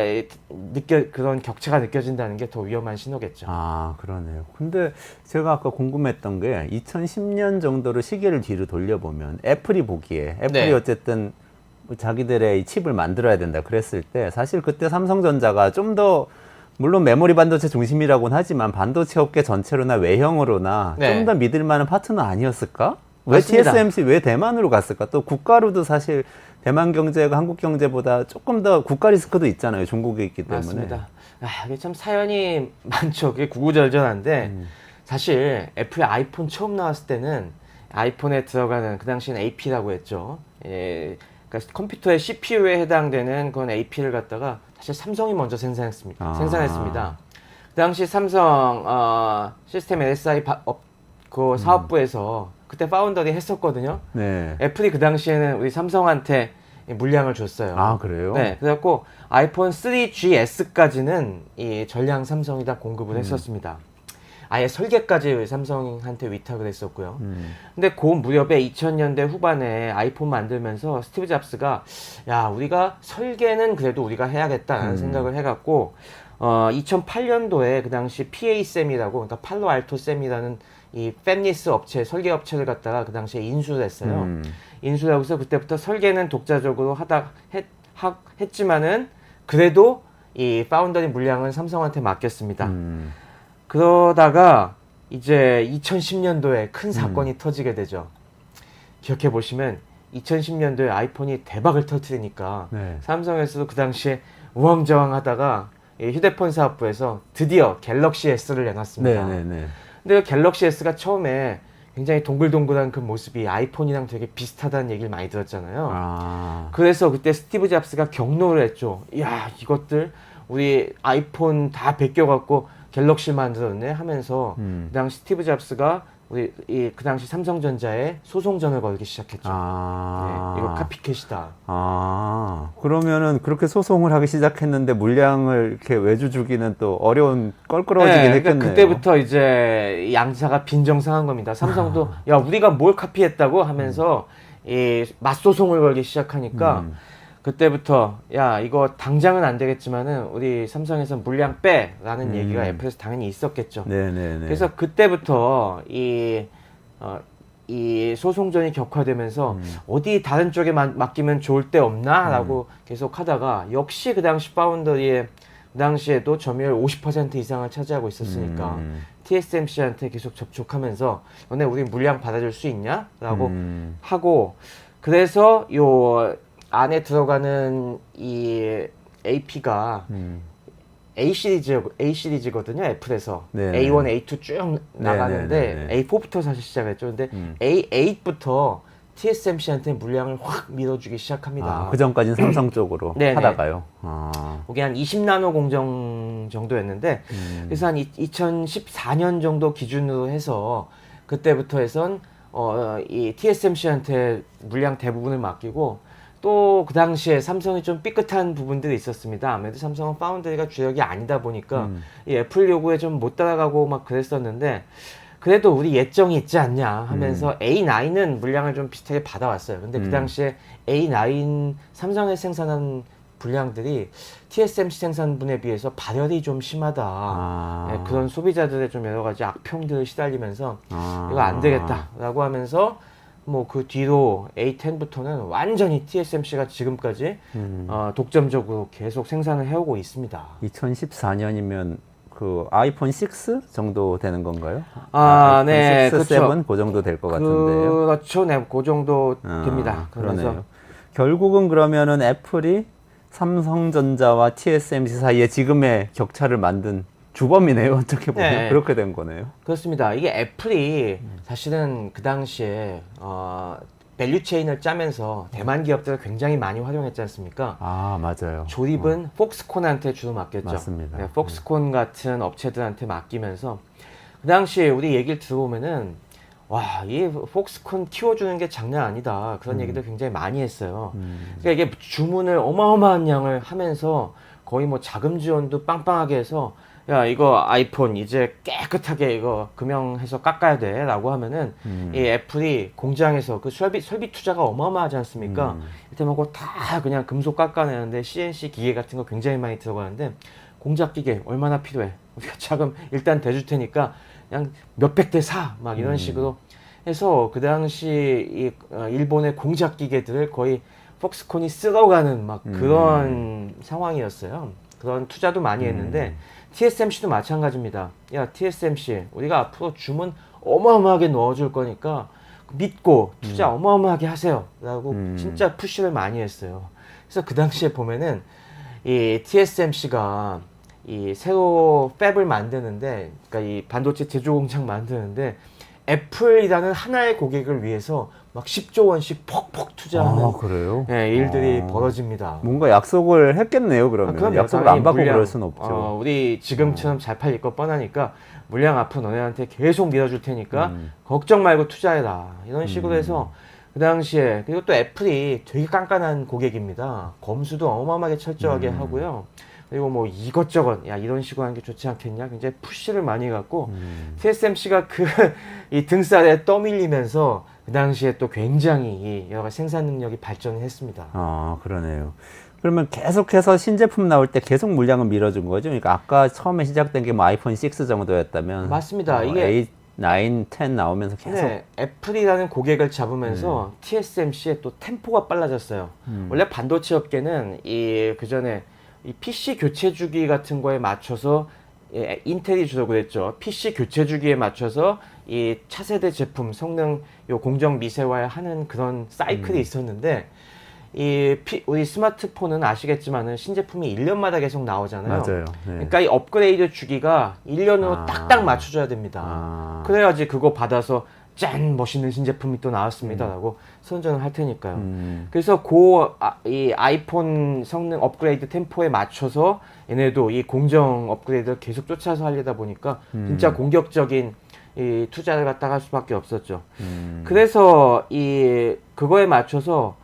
그런 격차가 느껴진다는 게 더 위험한 신호겠죠. 아, 그러네요. 근데 제가 아까 궁금했던 게 2010년 정도로 시계를 뒤로 돌려보면 애플이 보기에 애플이 네. 어쨌든 뭐 자기들의 이 칩을 만들어야 된다 그랬을 때 사실 그때 삼성전자가 좀 더 물론 메모리 반도체 중심이라고는 하지만 반도체 업계 전체로나 외형으로나 네. 좀 더 믿을 만한 파트너 아니었을까? 왜 맞습니다. TSMC 왜 대만으로 갔을까? 또 국가로도 사실 대만 경제가 한국 경제보다 조금 더 국가 리스크도 있잖아요. 중국에 있기 때문에. 맞습니다. 이게 참 사연이 많죠. 그게 구구절절한데 사실 애플의 아이폰 처음 나왔을 때는 아이폰에 들어가는 그 당시엔 AP라고 했죠. 그러니까 컴퓨터의 CPU에 해당되는 그런 AP를 갖다가 사실 삼성이 먼저 생산했습니다. 그 당시 삼성 시스템 LSI 그 사업부에서 그때 파운더리 했었거든요. 네. 애플이 그 당시에는 우리 삼성한테 물량을 줬어요. 아, 그래요? 네, 그래갖고 아이폰 3GS까지는 이 전량 삼성이 다 공급을 했었습니다. 아예 설계까지 삼성한테 위탁을 했었고요. 근데 그 무렵에 2000년대 후반에 아이폰 만들면서 스티브 잡스가 야, 우리가 설계는 그래도 우리가 해야겠다라는 생각을 해갖고 2008년도에 그 당시 PA쌤이라고, 그러니까 팔로알토쌤이라는 이 팹리스 업체, 설계 업체를 갖다가 그 당시에 인수를 했어요. 인수를 하고서 그때부터 설계는 독자적으로 했지만은 그래도 이 파운더리 물량은 삼성한테 맡겼습니다. 그러다가 이제 2010년도에 큰 사건이 터지게 되죠. 기억해 보시면 2010년도에 아이폰이 대박을 터뜨리니까 네. 삼성에서도 그 당시에 우왕좌왕하다가 이 휴대폰 사업부에서 드디어 갤럭시 S를 내놨습니다. 네네네. 근데 그 갤럭시 S가 처음에 굉장히 동글동글한 그 모습이 아이폰이랑 되게 비슷하다는 얘기를 많이 들었잖아요. 아. 그래서 그때 스티브 잡스가 경로를 했죠. 야, 이것들 우리 아이폰 다 베껴갖고 갤럭시 만들었네 하면서 그 당시 스티브 잡스가 우리 그 당시 삼성전자에 소송전을 걸기 시작했죠. 아. 네, 이거 카피캣이다. 아, 그러면은 그렇게 소송을 하기 시작했는데 물량을 이렇게 외주 주기는 또 어려운 껄끄러워지긴 그러니까 했겠네요. 그때부터 이제 양사가 빈정상한 겁니다. 삼성도 야, 우리가 뭘 카피했다고 하면서 이 맞소송을 걸기 시작하니까 그때부터 야, 이거 당장은 안 되겠지만은 우리 삼성에서 물량 빼라는 얘기가 애플에서 당연히 있었겠죠. 네네네. 그래서 그때부터 이 소송전이 격화되면서 어디 다른 쪽에 맡기면 좋을 데 없나라고 계속 하다가 역시 그 당시 파운더리의 그 당시에도 점유율 50% 이상을 차지하고 있었으니까 TSMC한테 계속 접촉하면서 너네 우리 물량 받아줄 수 있냐라고 하고, 그래서 요 안에 들어가는 이 AP가 A 시리즈거든요. 애플에서 네네. A1, A2 쭉 나가는데 네네네네. A4부터 사실 시작했죠. 근데 A8부터 TSMC한테 물량을 확 밀어주기 시작합니다. 아, 그 전까지는 삼성 쪽으로 네네. 하다가요. 아. 그게 한 20나노 공정 정도였는데 그래서 한 2014년 정도 기준으로 해서 그때부터 해선 이 TSMC한테 물량 대부분을 맡기고, 또 그 당시에 삼성이 좀 삐끗한 부분들이 있었습니다. 아무래도 삼성은 파운드리가 주력이 아니다 보니까 이 애플 요구에 좀 못 따라가고 막 그랬었는데, 그래도 우리 예정이 있지 않냐 하면서 A9은 물량을 좀 비슷하게 받아왔어요. 근데 그 당시에 A9 삼성에 생산한 분량들이 TSMC 생산분에 비해서 발열이 좀 심하다. 아. 네, 그런 소비자들의 좀 여러 가지 악평들을 시달리면서 아. 이거 안 되겠다라고 하면서 뭐 그 뒤로 A10부터는 완전히 TSMC가 지금까지 독점적으로 계속 생산을 해오고 있습니다. 2014년이면 그 아이폰 6 정도 되는 건가요? 네, 6, 그렇죠. 7 그 정도 될 것 같은데요. 그렇죠, 네, 그 정도 됩니다. 그러네요. 결국은 그러면은 애플이 삼성전자와 TSMC 사이에 지금의 격차를 만든 주범이네요. 어떻게 보면 네. 그렇게 된 거네요. 그렇습니다. 이게 애플이 사실은 그 당시에 밸류 체인을 짜면서 대만 기업들을 굉장히 많이 활용했지 않습니까? 아, 맞아요. 조립은 폭스콘한테 주로 맡겼죠. 맞습니다. 네, 폭스콘 같은 업체들한테 맡기면서 그 당시에 우리 얘기를 들어보면은 와, 이 폭스콘 키워주는 게 장난 아니다. 그런 얘기들 굉장히 많이 했어요. 그러니까 이게 주문을 어마어마한 양을 하면서 거의 뭐 자금 지원도 빵빵하게 해서 야, 이거 아이폰 이제 깨끗하게 이거 금형해서 깎아야 돼 라고 하면은 이 애플이 공장에서 그 설비 투자가 어마어마하지 않습니까? 이때 뭐고 다 그냥 금속 깎아내는데 CNC 기계 같은 거 굉장히 많이 들어가는데 공작 기계 얼마나 필요해? 우리가 자금 일단 대줄 테니까 그냥 몇백 대 사 막 이런 식으로 해서 그 당시 이 일본의 공작 기계들을 거의 폭스콘이 쓸어가는 막 그런 상황이었어요. 그런 투자도 많이 했는데 TSMC도 마찬가지입니다. 야, TSMC 우리가 앞으로 주문 어마어마하게 넣어줄 거니까 믿고 투자 어마어마하게 하세요 라고 진짜 푸시를 많이 했어요. 그래서 그 당시에 보면은 이 TSMC가 이 새로 팹을 만드는데, 그러니까 이 반도체 제조 공장 만드는데 애플이라는 하나의 고객을 위해서 막 10조 원씩 퍽퍽 투자하는 아, 그래요? 네, 일들이 벌어집니다. 뭔가 약속을 했겠네요, 그러면. 그럼요. 약속을 안 당연히 받고 물량, 그럴 순 없죠. 우리 지금처럼 잘 팔릴 거 뻔하니까 물량 앞으로 너네한테 계속 밀어줄 테니까 걱정 말고 투자해라. 이런 식으로 해서 그 당시에, 그리고 또 애플이 되게 깐깐한 고객입니다. 검수도 어마어마하게 철저하게 하고요. 그리고 뭐 이것저것 야 이런 식으로 하는 게 좋지 않겠냐 굉장히 푸시를 많이 갖고 TSMC가 그 이 등살에 떠밀리면서 그 당시에 또 굉장히 이 여러 가지 생산 능력이 발전을 했습니다. 그러네요. 그러면 계속해서 신제품 나올 때 계속 물량을 밀어준 거죠? 그러니까 아까 처음에 시작된 게 뭐 아이폰 6 정도였다면 맞습니다. 이게 8, 9, 10 나오면서 계속 네, 애플이라는 고객을 잡으면서 TSMC의 또 템포가 빨라졌어요. 원래 반도체 업계는 그 전에 이 PC 교체 주기 같은 거에 맞춰서 인텔이 주로 그랬죠. PC 교체 주기에 맞춰서 이 차세대 제품 성능 요 공정 미세화하는 그런 사이클이 있었는데 우리 스마트폰은 아시겠지만은 신제품이 1년마다 계속 나오잖아요. 맞아요. 네. 그러니까 이 업그레이드 주기가 1년으로 딱딱 맞춰줘야 됩니다. 그래야지 그거 받아서 짠 멋있는 신제품이 또 나왔습니다라고 선전을 할 테니까요. 그래서 이 아이폰 성능 업그레이드 템포에 맞춰서 얘네도 이 공정 업그레이드를 계속 쫓아서 하려다 보니까 진짜 공격적인 이 투자를 갖다가 할 수밖에 없었죠. 그래서 그거에 맞춰서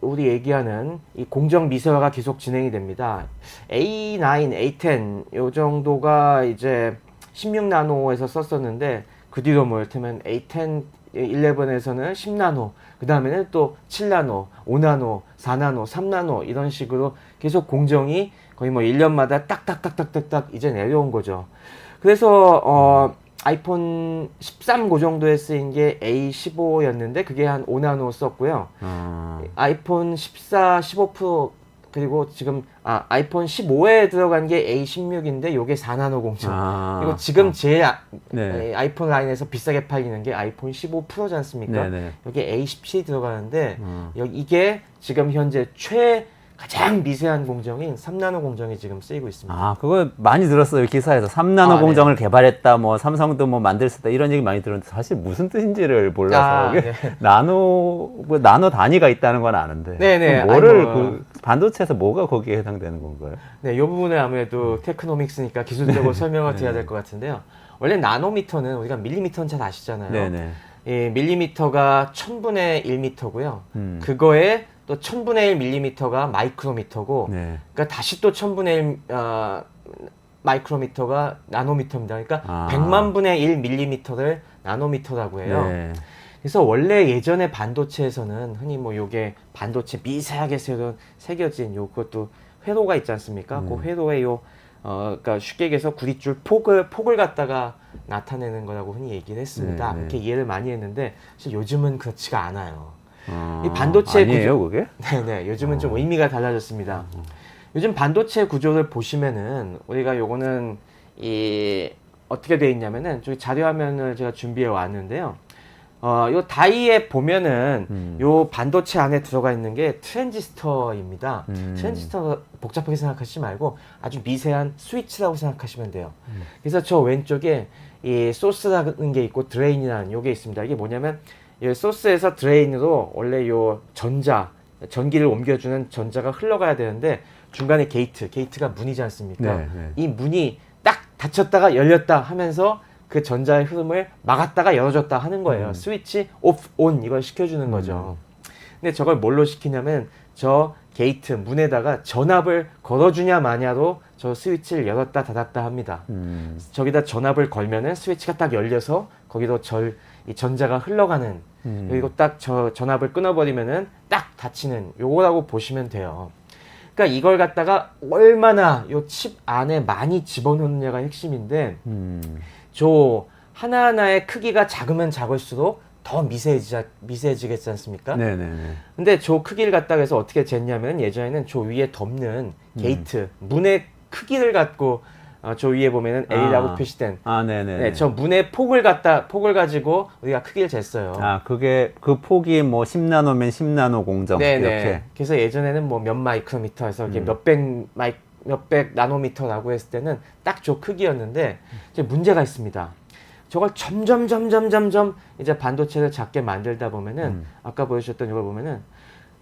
우리 얘기하는 이 공정 미세화가 계속 진행이 됩니다. A9, A10 요 정도가 이제 16나노에서 썼었는데 그 뒤로 뭐 이를테면 A10, 11에서는 10나노, 그 다음에는 또 7나노, 5나노, 4나노, 3나노 이런 식으로 계속 공정이 거의 뭐 1년마다 딱딱딱딱딱딱 이제 내려온 거죠. 그래서 아이폰 13 그 정도에 쓰인 게 A15였는데 그게 한 5나노 썼고요. 아이폰 14, 15 프로 그리고 지금 아이폰 15에 들어간 게 A16인데 요게 4나노 공정. 그리고 지금 제일 네. 아이폰 라인에서 비싸게 팔리는 게 아이폰 15 프로지 않습니까? 네네. 여기 A17이 들어가는데 이게 지금 현재 가장 미세한 공정인 3나노 공정이 지금 쓰이고 있습니다. 그거 많이 들었어요. 기사에서 3나노 공정을 개발했다, 뭐 삼성도 뭐 만들 수 있다 이런 얘기 많이 들었는데 사실 무슨 뜻인지를 몰라서 이게 나노 단위가 있다는 건 아는데 네네. 그 반도체에서 뭐가 거기에 해당되는 건가요? 네, 이 부분에 아무래도 테크노믹스니까 기술적으로 설명을 드려야 될 것 같은데요. 원래 나노미터는 우리가 밀리미터는 잘 아시잖아요. 네네. 밀리미터가 1000분의 1미터고요. 그거에 또 1000분의 1밀리미터가 마이크로미터고, 네. 그러니까 다시 또 1000분의 1 마이크로미터가 나노미터입니다. 그러니까 100만 분의 1 밀리미터를 나노미터라고 해요. 네. 그래서 원래 예전에 반도체에서는 흔히 뭐 요게 반도체 미세하게 새겨진 그것도 회로가 있지 않습니까? 그 회로에 그러니까 쉽게 얘기해서 구릿줄 폭을 갖다가 나타내는 거라고 흔히 얘기를 했습니다. 네, 네. 이렇게 이해를 많이 했는데 사실 요즘은 그렇지가 않아요. 이 반도체 아니에요, 그게? 네네, 요즘은 좀 의미가 달라졌습니다. 요즘 반도체 구조를 보시면은 우리가 요거는 어떻게 돼 있냐면은 저기 자료 화면을 제가 준비해 왔는데요. 요 다이에 보면은 요 반도체 안에 들어가 있는 게 트랜지스터입니다. 트랜지스터 복잡하게 생각하시지 말고 아주 미세한 스위치라고 생각하시면 돼요. 그래서 저 왼쪽에 이 소스라는 게 있고 드레인이라는 요게 있습니다. 이게 뭐냐면 이 소스에서 드레인으로 원래 요 전기를 옮겨주는 전자가 흘러가야 되는데 중간에 게이트가 문이지 않습니까? 네, 네. 이 문이 딱 닫혔다가 열렸다 하면서 그 전자의 흐름을 막았다가 열어줬다 하는 거예요. 스위치 오프 온 이걸 시켜주는 거죠. 근데 저걸 뭘로 시키냐면 저 게이트 문에다가 전압을 걸어주냐 마냐로 저 스위치를 열었다 닫았다 합니다. 저기다 전압을 걸면은 스위치가 딱 열려서 거기로 이 전자가 흘러가는 그리고 딱 저 전압을 끊어버리면은 딱 닫히는 요거라고 보시면 돼요. 그러니까 이걸 갖다가 얼마나 요 칩 안에 많이 집어넣느냐가 핵심인데 저 하나하나의 크기가 작으면 작을수록 더 미세해지겠지 않습니까? 네네네. 근데 저 크기를 갖다가 해서 어떻게 쟀냐면 예전에는 저 위에 덮는 게이트, 문의 크기를 갖고 저 위에 보면은 A라고 표시된 네네. 네, 저 문의 폭을 가지고 우리가 크기를 쟀어요. 그 폭이 뭐 10나노면 10나노 공정. 네네. 이렇게. 그래서 예전에는 뭐 몇 마이크로미터에서 이렇게 몇백 나노미터라고 했을 때는 딱 저 크기였는데 이제 문제가 있습니다. 저걸 점점 이제 반도체를 작게 만들다 보면은 아까 보여주셨던 이걸 보면은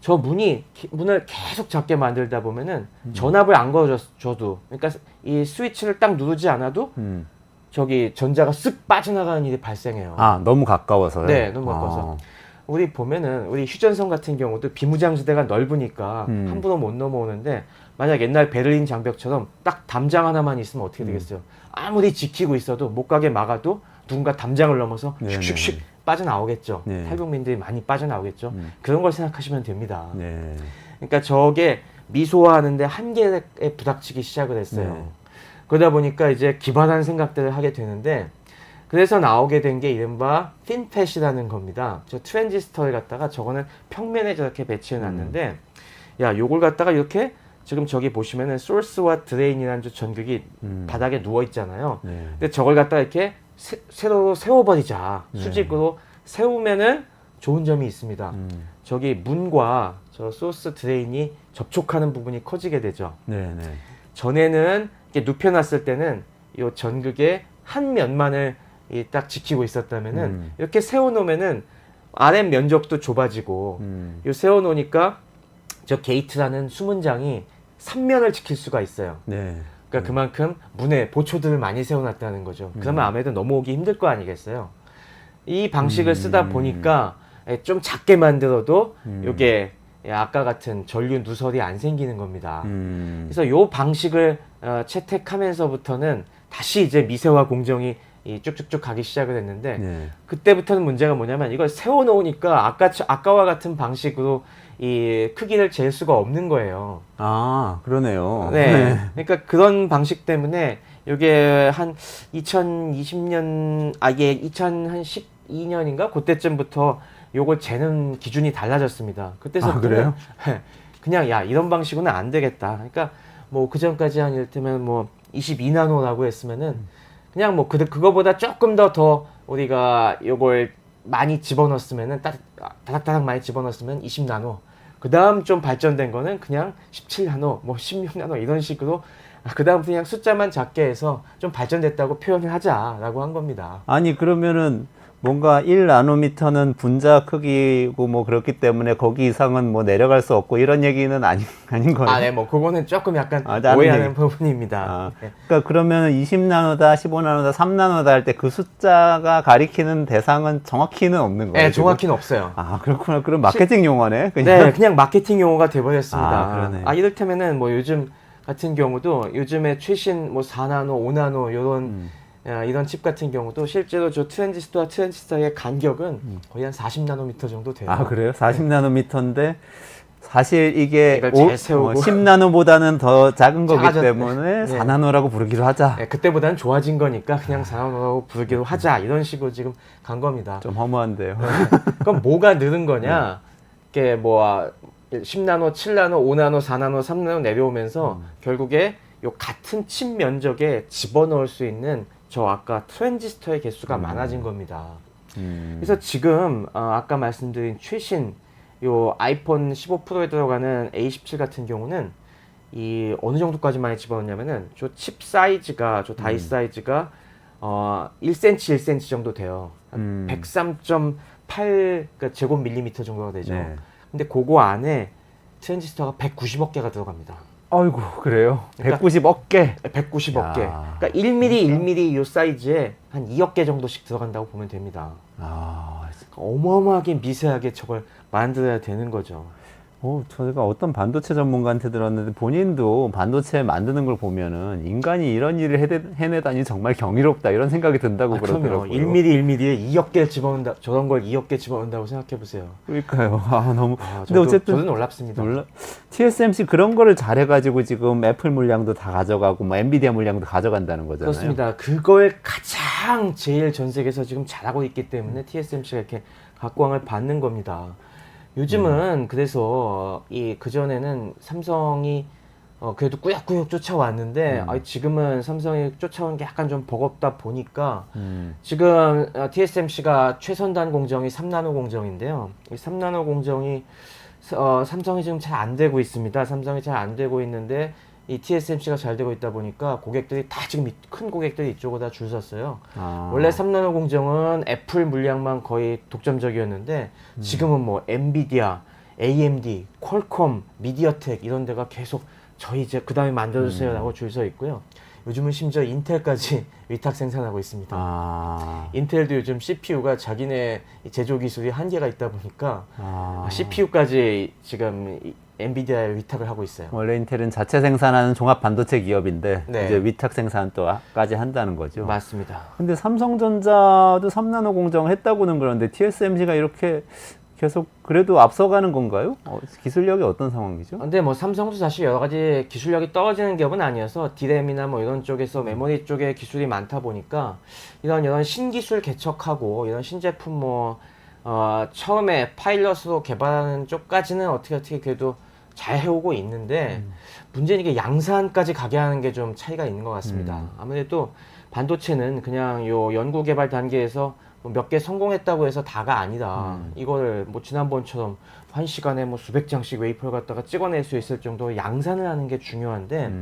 저 문을 계속 작게 만들다 보면은 전압을 안 걸어줘도 그러니까 이 스위치를 딱 누르지 않아도 저기 전자가 쓱 빠져나가는 일이 발생해요. 너무 가까워서요? 네, 너무 가까워서. 우리 보면은 우리 휴전선 같은 경우도 비무장지대가 넓으니까 함부로 못 넘어오는데 만약 옛날 베를린 장벽처럼 딱 담장 하나만 있으면 어떻게 되겠어요? 아무리 지키고 있어도 못 가게 막아도 누군가 담장을 넘어서 네네. 슉슉슉 빠져나오겠죠. 네. 탈북민들이 많이 빠져나오겠죠. 그런 걸 생각하시면 됩니다. 네. 그러니까 저게 미소화하는데 한계에 부닥치기 시작을 했어요. 네. 그러다 보니까 이제 기발한 생각들을 하게 되는데 그래서 나오게 된 게 이른바 핀팻이라는 겁니다. 저 트랜지스터를 갖다가 저거는 평면에 저렇게 배치해 놨는데 야 요걸 갖다가 이렇게 지금 저기 보시면은 소스와 드레인이라는 저 전극이 바닥에 누워 있잖아요. 네. 근데 저걸 갖다가 이렇게 새로 세워버리자. 수직으로 세우면은 좋은 점이 있습니다. 저기 문과 저 소스 드레인이 접촉하는 부분이 커지게 되죠. 네. 네. 전에는 이렇게 눕혀놨을 때는 이 전극의 한 면만을 딱 지키고 있었다면은 이렇게 세워놓으면은 아랫 면적도 좁아지고 이 세워놓으니까 저 게이트라는 수문장이 3면을 지킬 수가 있어요. 네. 그러니까 그만큼 문에 보초들을 많이 세워놨다는 거죠. 그러면 아무래도 넘어오기 힘들 거 아니겠어요. 이 방식을 쓰다 보니까 좀 작게 만들어도 이게 아까 같은 전류 누설이 안 생기는 겁니다. 그래서 이 방식을 채택하면서부터는 다시 이제 미세화 공정이 쭉쭉쭉 가기 시작을 했는데 네. 그때부터는 문제가 뭐냐면 이걸 세워놓으니까 아까와 같은 방식으로 이 크기를 잴 수가 없는 거예요. 아, 그러네요. 네. 그러니까 그런 방식 때문에 이게 한 2020년, 이게 2012년인가? 그때쯤부터 요걸 재는 기준이 달라졌습니다. 그때서부터 그래요? 그냥 야, 이런 방식으로는 안 되겠다. 그러니까 뭐 그전까지 한 이를테면 뭐 22나노라고 했으면은 그냥 뭐 그거보다 조금 더 우리가 요걸 많이 집어넣었으면은 다닥다닥 많이 집어넣었으면 20나노. 그 다음 좀 발전된 거는 그냥 17나노, 뭐 16나노 이런 식으로 그 다음 그냥 숫자만 작게 해서 좀 발전됐다고 표현을 하자라고 한 겁니다. 아니, 그러면은 뭔가 1나노미터는 분자 크기고 뭐 그렇기 때문에 거기 이상은 뭐 내려갈 수 없고 이런 얘기는 아닌 거예요. 네, 뭐 그거는 조금 약간 다른 오해하는 얘기. 부분입니다. 네. 그러니까 그러면 20나노다, 15나노다, 3나노다 할 때 그 숫자가 가리키는 대상은 정확히는 없는 거예요. 네, 지금? 정확히는 없어요. 그렇구나. 그럼 마케팅 용어네. 그냥. 네, 그냥 마케팅 용어가 돼버렸습니다. 그러네. 이를테면은 뭐 요즘 같은 경우도 요즘에 최신 뭐 4나노, 5나노 요런 이런 칩 같은 경우도 실제로 저 트랜지스터와 트랜지스터의 간격은 거의 한 40나노미터 정도 돼요. 그래요? 40나노미터인데 사실 이게 이걸 잘 세우고 10나노보다는 더 작은 거기 작아졌- 때문에 네. 4나노라고 부르기로 하자. 네, 그때보다는 좋아진 거니까 그냥 4나노라고 부르기로 하자 이런 식으로 지금 간 겁니다. 좀 허무한데요. 그럼 뭐가 늘은 거냐? 이게 뭐 10나노, 7나노, 5나노, 4나노, 3나노 내려오면서 결국에 요 같은 칩 면적에 집어넣을 수 있는 저 아까 트랜지스터의 개수가 많아진 겁니다. 그래서 지금 아까 말씀드린 최신 요 아이폰 15 프로에 들어가는 A17 같은 경우는 이 어느 정도까지 많이 집어넣냐면은 저 칩 사이즈가 저 다이 사이즈가 1cm 1cm 정도 돼요. 103.8 그러니까 제곱 밀리미터 정도가 되죠. 네. 근데 그거 안에 트랜지스터가 190억 개가 들어갑니다. 아이고, 그래요? 그러니까 190억 개. 190억 개. 야. 그러니까 1mm 1mm 요 사이즈에 한 2억 개 정도씩 들어간다고 보면 됩니다. 어마어마하게 미세하게 저걸 만들어야 되는 거죠. 저희가 어떤 반도체 전문가한테 들었는데 본인도 반도체 만드는 걸 보면은 인간이 이런 일을 해내다니 정말 경이롭다 이런 생각이 든다고 그럼요. 그러더라고요. 1mm 1mm에 2억 개를 집어넣는다. 저런 걸 2억 개 집어넣는다고 생각해 보세요. 그러니까요. 너무. 근데 저도, 어쨌든 저도 놀랍습니다. TSMC 그런 거를 잘해가지고 지금 애플 물량도 다 가져가고 뭐 엔비디아 물량도 가져간다는 거잖아요. 그렇습니다. 그걸 가장 제일 전 세계에서 지금 잘하고 있기 때문에 TSMC가 이렇게 각광을 받는 겁니다. 요즘은 그래서 그전에는 삼성이 그래도 꾸역꾸역 쫓아왔는데 지금은 삼성이 쫓아오는 게 약간 좀 버겁다 보니까 지금 TSMC가 최선단 공정이 3나노 공정인데요. 이 3나노 공정이 삼성이 지금 잘 안 되고 있습니다. 삼성이 잘 안 되고 있는데 이 TSMC가 잘 되고 있다 보니까 고객들이 다 지금 큰 고객들이 이쪽으로 다 줄 섰어요. 원래 3나노 공정은 애플 물량만 거의 독점적이었는데 지금은 뭐 엔비디아, AMD, 퀄컴, 미디어텍 이런 데가 계속 저희 이제 그 다음에 만들어주세요 라고 줄 서 있고요. 요즘은 심지어 인텔까지 위탁 생산하고 있습니다. 인텔도 요즘 CPU가 자기네 제조 기술이 한계가 있다 보니까 CPU까지 지금 엔비디아에 위탁을 하고 있어요. 원래 인텔은 자체 생산하는 종합 반도체 기업인데 네. 이제 위탁 생산 또까지 한다는 거죠. 맞습니다. 근데 삼성전자도 3나노 공정 했다고는 그러는데 TSMC가 이렇게 계속 그래도 앞서가는 건가요? 기술력이 어떤 상황이죠? 근데 뭐 삼성도 사실 여러 가지 기술력이 떨어지는 기업은 아니어서 디램이나 뭐 이런 쪽에서 메모리 쪽에 기술이 많다 보니까 이런 신기술 개척하고 이런 신제품 뭐 처음에 파일럿으로 개발하는 쪽까지는 어떻게 그래도 잘 해오고 있는데 문제는 이게 양산까지 가게 하는 게 좀 차이가 있는 것 같습니다. 아무래도 반도체는 그냥 요 연구 개발 단계에서 몇 개 성공했다고 해서 다가 아니다. 이거를 뭐 지난번처럼 한 시간에 뭐 수백 장씩 웨이퍼를 갖다가 찍어낼 수 있을 정도로 양산을 하는 게 중요한데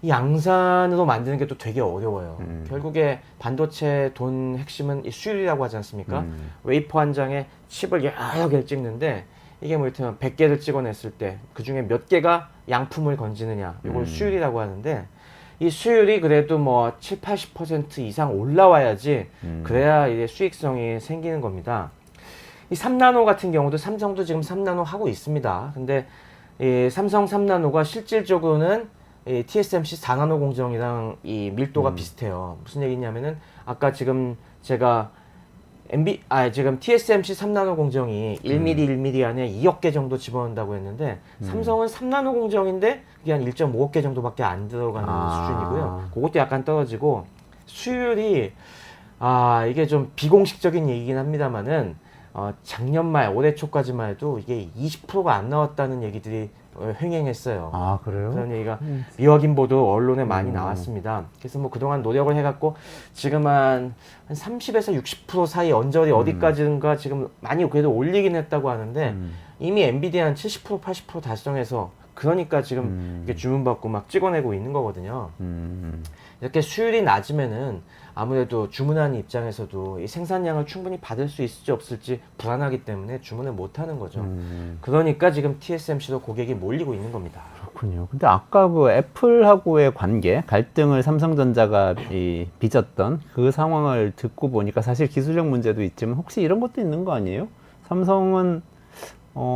이 양산으로 만드는 게 또 되게 어려워요. 결국에 반도체 돈 핵심은 이 수율이라고 하지 않습니까? 웨이퍼 한 장에 칩을 여러 개를 찍는데 이게 뭐 이를테면 100개를 찍어냈을 때 그 중에 몇 개가 양품을 건지느냐 이걸 수율이라고 하는데 이 수율이 그래도 뭐 7, 80% 이상 올라와야지 그래야 이제 수익성이 생기는 겁니다. 이 3나노 같은 경우도 삼성도 지금 3나노 하고 있습니다. 근데 이 삼성 3나노가 실질적으로는 이 TSMC 4나노 공정이랑 이 밀도가 비슷해요. 무슨 얘기냐면은 아까 지금 제가 지금 TSMC 3나노 공정이 1mm 1mm 안에 2억 개 정도 집어넣는다고 했는데 삼성은 3나노 공정인데 그게 한 1.5억 개 정도밖에 안 들어가는 수준이고요. 그것도 약간 떨어지고 수율이 이게 좀 비공식적인 얘기긴 합니다만은 작년 말 올해 초까지만 해도 이게 20%가 안 나왔다는 얘기들이 횡행했어요. 아, 그래요? 그런 얘기가 미확인 보도 언론에 많이 나왔습니다. 그래서 뭐 그동안 노력을 해갖고 지금 한 30에서 60% 사이 언저리 어디까지인가 지금 많이 그래도 올리긴 했다고 하는데 이미 엔비디아 한 70% 80% 달성해서 그러니까 지금 이렇게 주문받고 막 찍어내고 있는 거거든요. 이렇게 수율이 낮으면은 아무래도 주문하는 입장에서도 이 생산량을 충분히 받을 수 있을지 없을지 불안하기 때문에 주문을 못 하는 거죠. 그러니까 지금 TSMC도 고객이 몰리고 있는 겁니다. 그렇군요. 근데 아까 그 애플하고의 관계, 갈등을 삼성전자가 빚었던 그 상황을 듣고 보니까 사실 기술력 문제도 있지만 혹시 이런 것도 있는 거 아니에요? 삼성은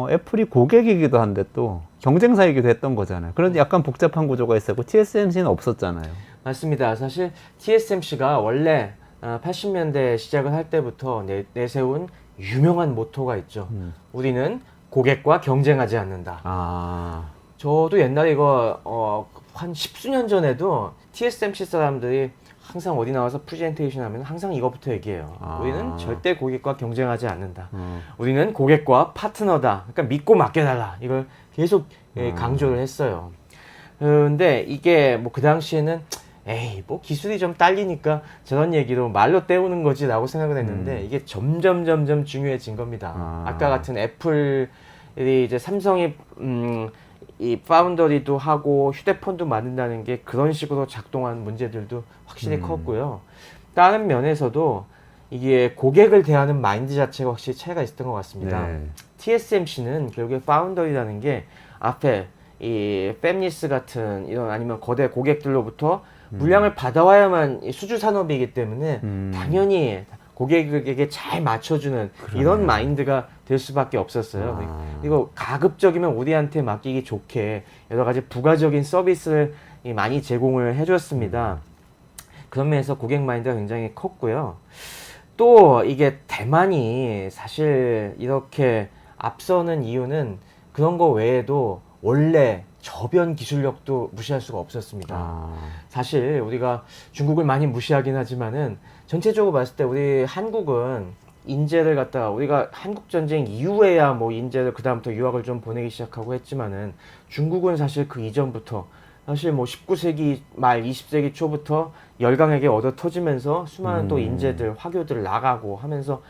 애플이 고객이기도 한데 또 경쟁사이기도 했던 거잖아요. 그런데 약간 복잡한 구조가 있었고 TSMC는 없었잖아요. 맞습니다. 사실 TSMC가 원래 80년대 시작을 할 때부터 내세운 유명한 모토가 있죠. 우리는 고객과 경쟁하지 않는다. 저도 옛날에 이거 한 10수년 전에도 TSMC 사람들이 항상 어디 나와서 프레젠테이션 하면 항상 이것부터 얘기해요. 우리는 절대 고객과 경쟁하지 않는다. 우리는 고객과 파트너다. 그러니까 믿고 맡겨달라. 이걸 계속 강조를 했어요. 근데 이게 뭐 그 당시에는 에이 뭐 기술이 좀 딸리니까 저런 얘기로 말로 때우는 거지라고 생각을 했는데 이게 점점 중요해진 겁니다. 아까 같은 애플이 이제 삼성이 이 파운더리도 하고 휴대폰도 만든다는 게 그런 식으로 작동하는 문제들도 확실히 컸고요. 다른 면에서도 이게 고객을 대하는 마인드 자체가 확실히 차이가 있었던 것 같습니다. 네. TSMC는 결국에 파운더리라는 게 앞에 이 팹리스 같은 이런 아니면 거대 고객들로부터 물량을 받아와야만 이 수주 산업이기 때문에 당연히 고객에게 잘 맞춰주는 이런 마인드가 될 수밖에 없었어요. 이거 가급적이면 우리한테 맡기기 좋게 여러 가지 부가적인 서비스를 많이 제공을 해줬습니다. 그런 면에서 고객 마인드가 굉장히 컸고요. 또 이게 대만이 사실 이렇게 앞서는 이유는 그런 거 외에도 원래 저변 기술력도 무시할 수가 없었습니다. 사실 우리가 중국을 많이 무시하긴 하지만은 전체적으로 봤을 때 우리 한국은 인재를 갖다가 우리가 한국 전쟁 이후에야 뭐 인재를 그 다음부터 유학을 좀 보내기 시작하고 했지만은 중국은 사실 그 이전부터 사실 뭐 19세기 말 20세기 초부터 열강에게 얻어 터지면서 수많은 또 인재들 화교들 나가고 하면서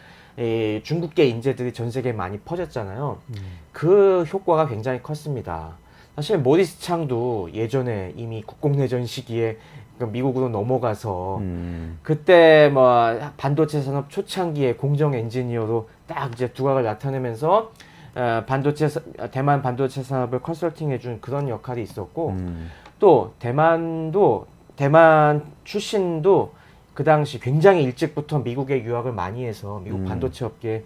중국계 인재들이 전 세계에 많이 퍼졌잖아요. 그 효과가 굉장히 컸습니다. 사실 모리스 창도 예전에 이미 국공내전 시기에 미국으로 넘어가서 그때 뭐 반도체 산업 초창기에 공정 엔지니어로 딱 이제 두각을 나타내면서 대만 반도체 산업을 컨설팅해준 그런 역할이 있었고 또 대만 출신도 그 당시 굉장히 일찍부터 미국에 유학을 많이 해서 미국 반도체 업계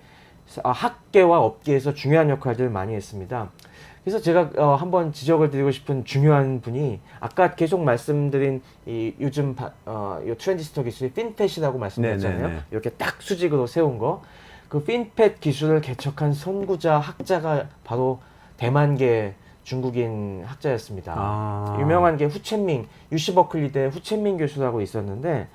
학계와 업계에서 중요한 역할들을 많이 했습니다. 그래서 제가 한번 지적을 드리고 싶은 중요한 분이 아까 계속 말씀드린 이 요즘 이 트랜지스터 기술이 핀팻이라고 말씀드렸잖아요. 네네네. 이렇게 딱 수직으로 세운 거. 그 핀팻 기술을 개척한 선구자 학자가 바로 대만계 중국인 학자였습니다. 아. 유명한 게 후첸밍, UC 버클리대 후첸밍 교수라고 있었는데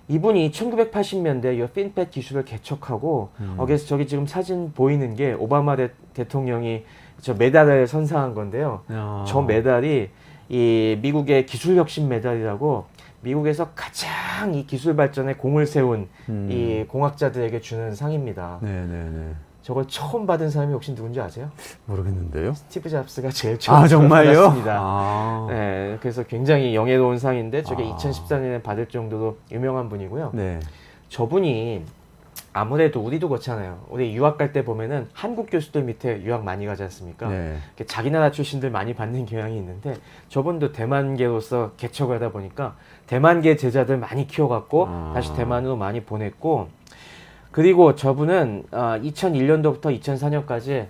이분이 1980년대 이 핀팻 기술을 개척하고 그래서 저기 지금 사진 보이는 게 오바마 대통령이 저 메달을 선사한 건데요. 저 메달이 이 미국의 기술혁신 메달이라고 미국에서 가장 이 기술 발전에 공을 세운 이 공학자들에게 주는 상입니다. 네네네. 저걸 처음 받은 사람이 혹시 누군지 아세요? 모르겠는데요. 스티브 잡스가 제일 처음 아, 정말요? 받았습니다. 아. 네, 그래서 굉장히 영예로운 상인데 저게 아. 2014년에 받을 정도로 유명한 분이고요. 네. 저분이 아무래도 우리도 그렇잖아요. 우리 유학 갈 때 보면은 한국 교수들 밑에 유학 많이 가지 않습니까? 네. 이렇게 자기 나라 출신들 많이 받는 경향이 있는데 저분도 대만계로서 개척을 하다 보니까 대만계 제자들 많이 키워갖고 다시 대만으로 많이 보냈고 그리고 저분은 2001년도부터 2004년까지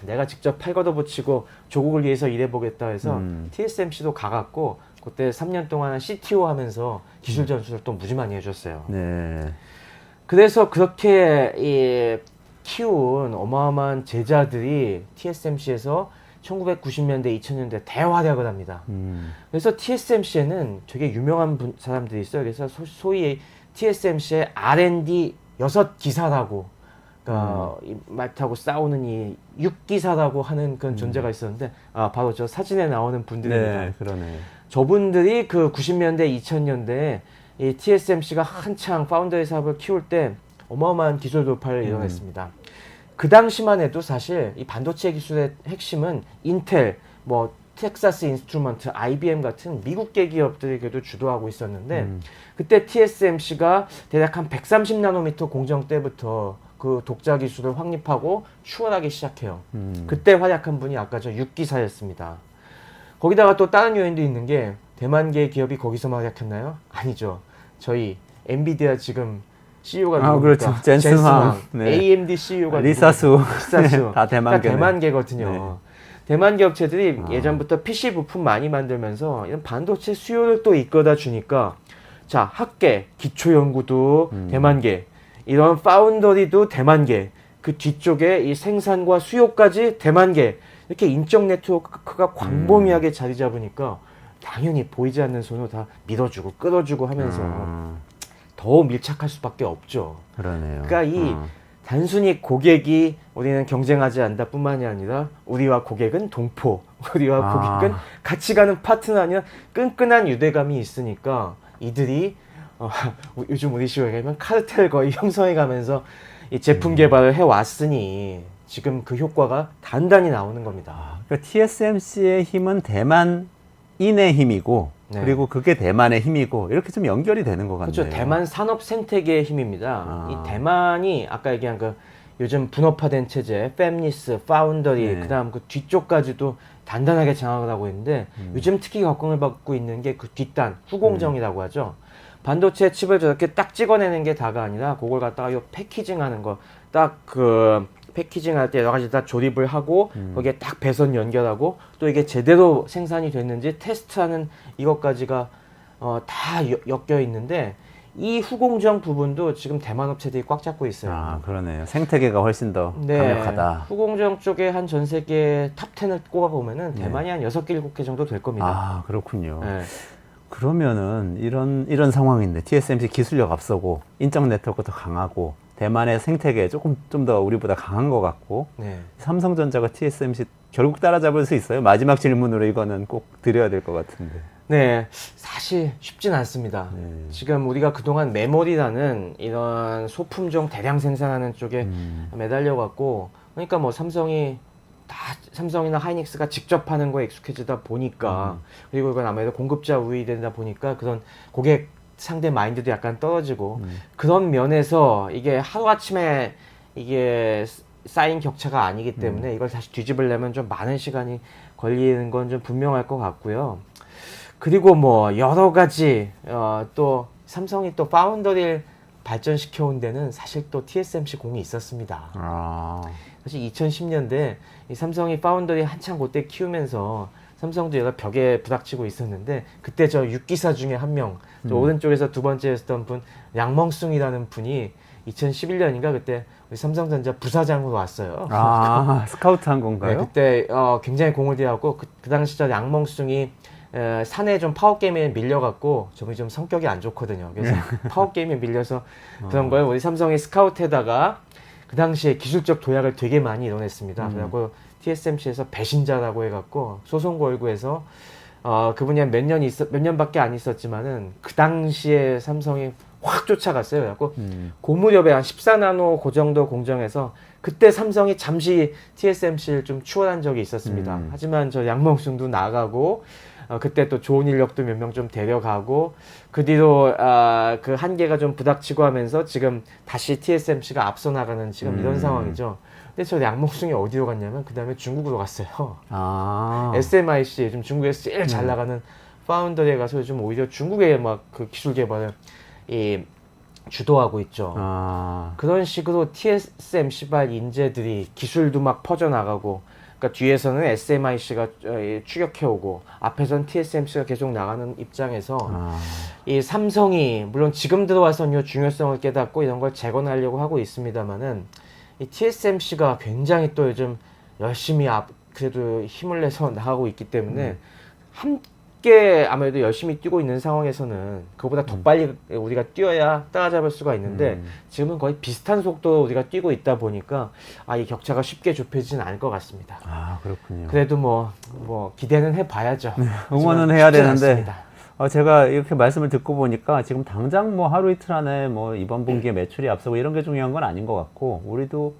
내가 직접 팔 걷어붙이고 조국을 위해서 일해보겠다 해서 TSMC도 가갖고 그때 3년 동안 CTO 하면서 기술 전수를 또 무지 많이 해줬어요. 네. 그래서 그렇게 키운 어마어마한 제자들이 TSMC에서 1990년대, 2000년대 대활약을 합니다. 그래서 TSMC에는 되게 유명한 사람들이 있어요. 그래서 소위 TSMC의 R&D 6기사라고 그러니까 말 타고 싸우는 이 6기사라고 하는 그런 존재가 있었는데 바로 저 사진에 나오는 분들입니다. 네, 그러네. 저분들이 그 90년대, 2000년대에 이 TSMC가 한창 파운더리 사업을 키울 때 어마어마한 기술 돌파를 이뤄냈습니다. 그 당시만 해도 사실 이 반도체 기술의 핵심은 인텔, 뭐 텍사스 인스트루먼트, IBM 같은 미국계 기업들이 그래도 주도하고 있었는데 그때 TSMC가 대략 한 130나노미터 공정 때부터 그 독자 기술을 확립하고 추월하기 시작해요. 그때 활약한 분이 아까 저 6기사였습니다. 거기다가 또 다른 요인도 있는 게 대만계 기업이 거기서만 활약했나요? 아니죠. 저희 엔비디아 지금 CEO가 누굽니까? 그렇죠. 젠슨 황. 네. AMD CEO가 리사수. 리사수. 다 대만계네. 대만계거든요. 네. 대만계 업체들이 예전부터 PC 부품 많이 만들면서 이런 반도체 수요를 또 이끌어다 주니까 자, 학계, 기초연구도 대만계, 이런 파운더리도 대만계, 그 뒤쪽에 이 생산과 수요까지 대만계, 이렇게 인적 네트워크가 광범위하게 자리 잡으니까 당연히 보이지 않는 손으로 다 밀어주고 끌어주고 하면서 더 밀착할 수밖에 없죠. 그러네요. 그러니까 단순히 고객이 우리는 경쟁하지 않다 뿐만이 아니라 우리와 고객은 동포, 우리와 고객은 같이 가는 파트너 아니라 끈끈한 유대감이 있으니까 이들이 요즘 우리 식으로 얘기하면 카르텔 거의 형성해 가면서 이 제품 개발을 해왔으니 지금 그 효과가 단단히 나오는 겁니다. 그러니까 TSMC의 힘은 대만인의 힘이고 네. 그리고 그게 대만의 힘이고 이렇게 좀 연결이 되는 것 같네요. 그렇죠. 대만 산업 생태계의 힘입니다. 이 대만이 아까 얘기한 그 요즘 분업화된 체제, 팹리스, 파운더리, 네. 그다음 그 뒤쪽까지도 단단하게 장악을 하고 있는데 요즘 특히 각광을 받고 있는 게 그 뒷단, 후공정이라고 하죠. 반도체 칩을 저렇게 딱 찍어내는 게 다가 아니라 그걸 갖다가 요 패키징하는 거, 딱 그 패키징할 때 여러 가지 다 조립을 하고 거기에 딱 배선 연결하고 또 이게 제대로 생산이 됐는지 테스트하는 이것까지가 다 엮여 있는데 이 후공정 부분도 지금 대만 업체들이 꽉 잡고 있어요. 그러네요. 생태계가 훨씬 더 강력하다. 후공정 쪽에 한 전 세계 탑 10을 꼽아보면은 대만이 한 6개, 7개 정도 될 겁니다. 그렇군요. 네. 그러면은 이런 상황인데 TSMC 기술력 앞서고 인적 네트워크도 강하고 대만의 생태계 조금 좀 더 우리보다 강한 것 같고 네. 삼성전자가 TSMC 결국 따라잡을 수 있어요? 마지막 질문으로 이거는 꼭 드려야 될 것 같은데. 네, 사실 쉽진 않습니다. 네. 지금 우리가 그동안 메모리라는 이런 소품종 대량 생산하는 쪽에 매달려 갖고 그러니까 뭐 삼성이나 하이닉스가 직접 하는 거에 익숙해지다 보니까 그리고 이건 아무래도 공급자 우위되다 보니까 그런 고객 상대 마인드도 약간 떨어지고 그런 면에서 이게 하루아침에 이게 쌓인 격차가 아니기 때문에 이걸 다시 뒤집으려면 좀 많은 시간이 걸리는 건 좀 분명할 것 같고요. 그리고 뭐 여러 가지 또 삼성이 또 파운더리를 발전시켜온 데는 사실 또 TSMC 공이 있었습니다. 아. 사실 2010년대 이 삼성이 파운더리 한창 그때 키우면서 삼성도 얘가 벽에 부닥치고 있었는데 그때 저 6기사 중에 한 명, 저 오른쪽에서 두 번째였던 분 양멍숭이라는 분이 2011년인가 그때 우리 삼성전자 부사장으로 왔어요. 아, 스카우트 한 건가요? 네, 그때 굉장히 공을 들여갖고 그 당시 저 양멍숭이 산에 좀 파워게임에 밀려갖고 저분이 좀 성격이 안 좋거든요. 그래서 파워게임에 밀려서 그런 걸 우리 삼성이 스카우트에다가 그 당시에 기술적 도약을 되게 많이 이뤄냈습니다. 그래갖고 TSMC에서 배신자라고 해갖고 소송 걸고 해서 그분이 한 몇 년밖에 안 있었지만은 그 당시에 삼성이 확 쫓아갔어요. 그래갖고 그 무렵에 한 14나노 그 정도 공정에서 그때 삼성이 잠시 TSMC를 좀 추월한 적이 있었습니다. 하지만 저 양멍숭도 나가고 그때 또 좋은 인력도 몇 명 좀 데려가고 그 뒤로 그 한계가 좀 부닥치고 하면서 지금 다시 TSMC가 앞서 나가는 지금 이런 상황이죠. 근데 저 양멍숭이 어디로 갔냐면 그 다음에 중국으로 갔어요. 아. SMIC 요즘 중국에서 제일 잘 나가는 파운더리에 가서 요즘 오히려 중국의 막 그 기술 개발을 주도하고 있죠. 아. 그런 식으로 TSMC발 인재들이 기술도 막 퍼져나가고 그러니까 뒤에서는 SMIC가 추격해오고 앞에서는 TSMC가 계속 나가는 입장에서 이 삼성이 물론 지금 들어와서는 이 중요성을 깨닫고 이런 걸 재건하려고 하고 있습니다만은 이 TSMC가 굉장히 또 요즘 열심히 그래도 힘을 내서 나가고 있기 때문에 함께 아무래도 열심히 뛰고 있는 상황에서는 그보다 더 빨리 우리가 뛰어야 따라잡을 수가 있는데 지금은 거의 비슷한 속도로 우리가 뛰고 있다 보니까 이 격차가 쉽게 좁혀지지는 않을 것 같습니다. 아, 그렇군요. 그래도 뭐 기대는 해봐야죠. 응원은 하지만 해야 쉽진 되는데 않습니다. 제가 이렇게 말씀을 듣고 보니까 지금 당장 뭐 하루 이틀 안에 뭐 이번 분기에 매출이 앞서고 이런 게 중요한 건 아닌 것 같고 우리도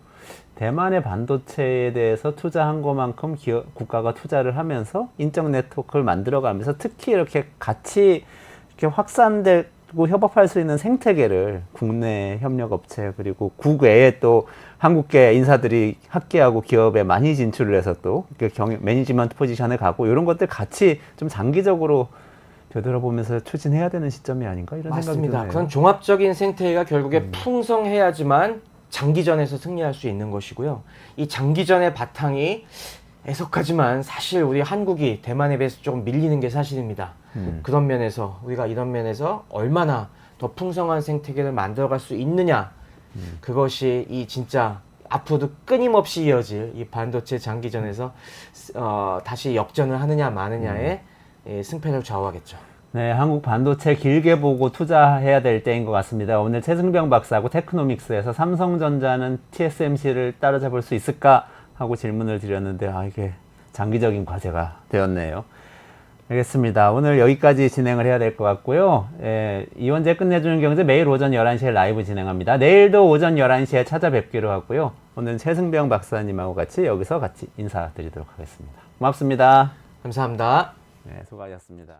대만의 반도체에 대해서 투자한 것만큼 국가가 투자를 하면서 인적 네트워크를 만들어가면서 특히 이렇게 같이 이렇게 확산되고 협업할 수 있는 생태계를 국내 협력업체 그리고 국외에 또 한국계 인사들이 학계하고 기업에 많이 진출을 해서 또 매니지먼트 포지션에 가고 이런 것들 같이 좀 장기적으로 되돌아보면서 추진해야 되는 시점이 아닌가 이런 생각이 맞습니다. 드네요. 그런 종합적인 생태계가 결국에 풍성해야지만 장기전에서 승리할 수 있는 것이고요. 이 장기전의 바탕이 애석하지만 사실 우리 한국이 대만에 비해서 조금 밀리는 게 사실입니다. 그런 면에서 우리가 이런 면에서 얼마나 더 풍성한 생태계를 만들어갈 수 있느냐 그것이 이 진짜 앞으로도 끊임없이 이어질 이 반도체 장기전에서 다시 역전을 하느냐 마느냐의 승패를 좌우하겠죠. 네, 한국 반도체 길게 보고 투자해야 될 때인 것 같습니다. 오늘 최승병 박사하고 테크노믹스에서 삼성전자는 TSMC를 따라잡을 수 있을까 하고 질문을 드렸는데 이게 장기적인 과제가 되었네요. 알겠습니다. 오늘 여기까지 진행을 해야 될 것 같고요. 이원재 끝내주는 경제 매일 오전 11시에 라이브 진행합니다. 내일도 오전 11시에 찾아뵙기로 하고요. 오늘 최승병 박사님하고 같이 여기서 같이 인사드리도록 하겠습니다. 고맙습니다. 감사합니다. 네, 수고하셨습니다.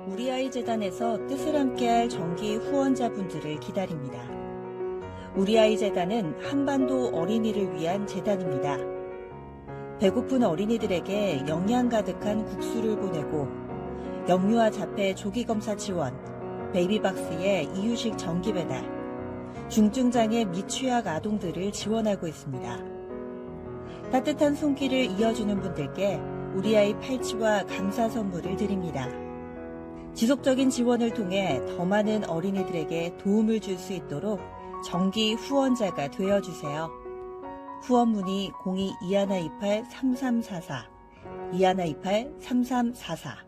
우리 아이 재단에서 뜻을 함께할 정기 후원자분들을 기다립니다. 우리 아이 재단은 한반도 어린이를 위한 재단입니다. 배고픈 어린이들에게 영양 가득한 국수를 보내고 영유아 자폐 조기 검사 지원, 베이비박스의 이유식 정기 배달, 중증장애 미취학 아동들을 지원하고 있습니다. 따뜻한 손길을 이어주는 분들께 우리 아이 팔찌와 감사 선물을 드립니다. 지속적인 지원을 통해 더 많은 어린이들에게 도움을 줄 수 있도록 정기 후원자가 되어주세요. 후원 문의 02-2128-3344, 2128-3344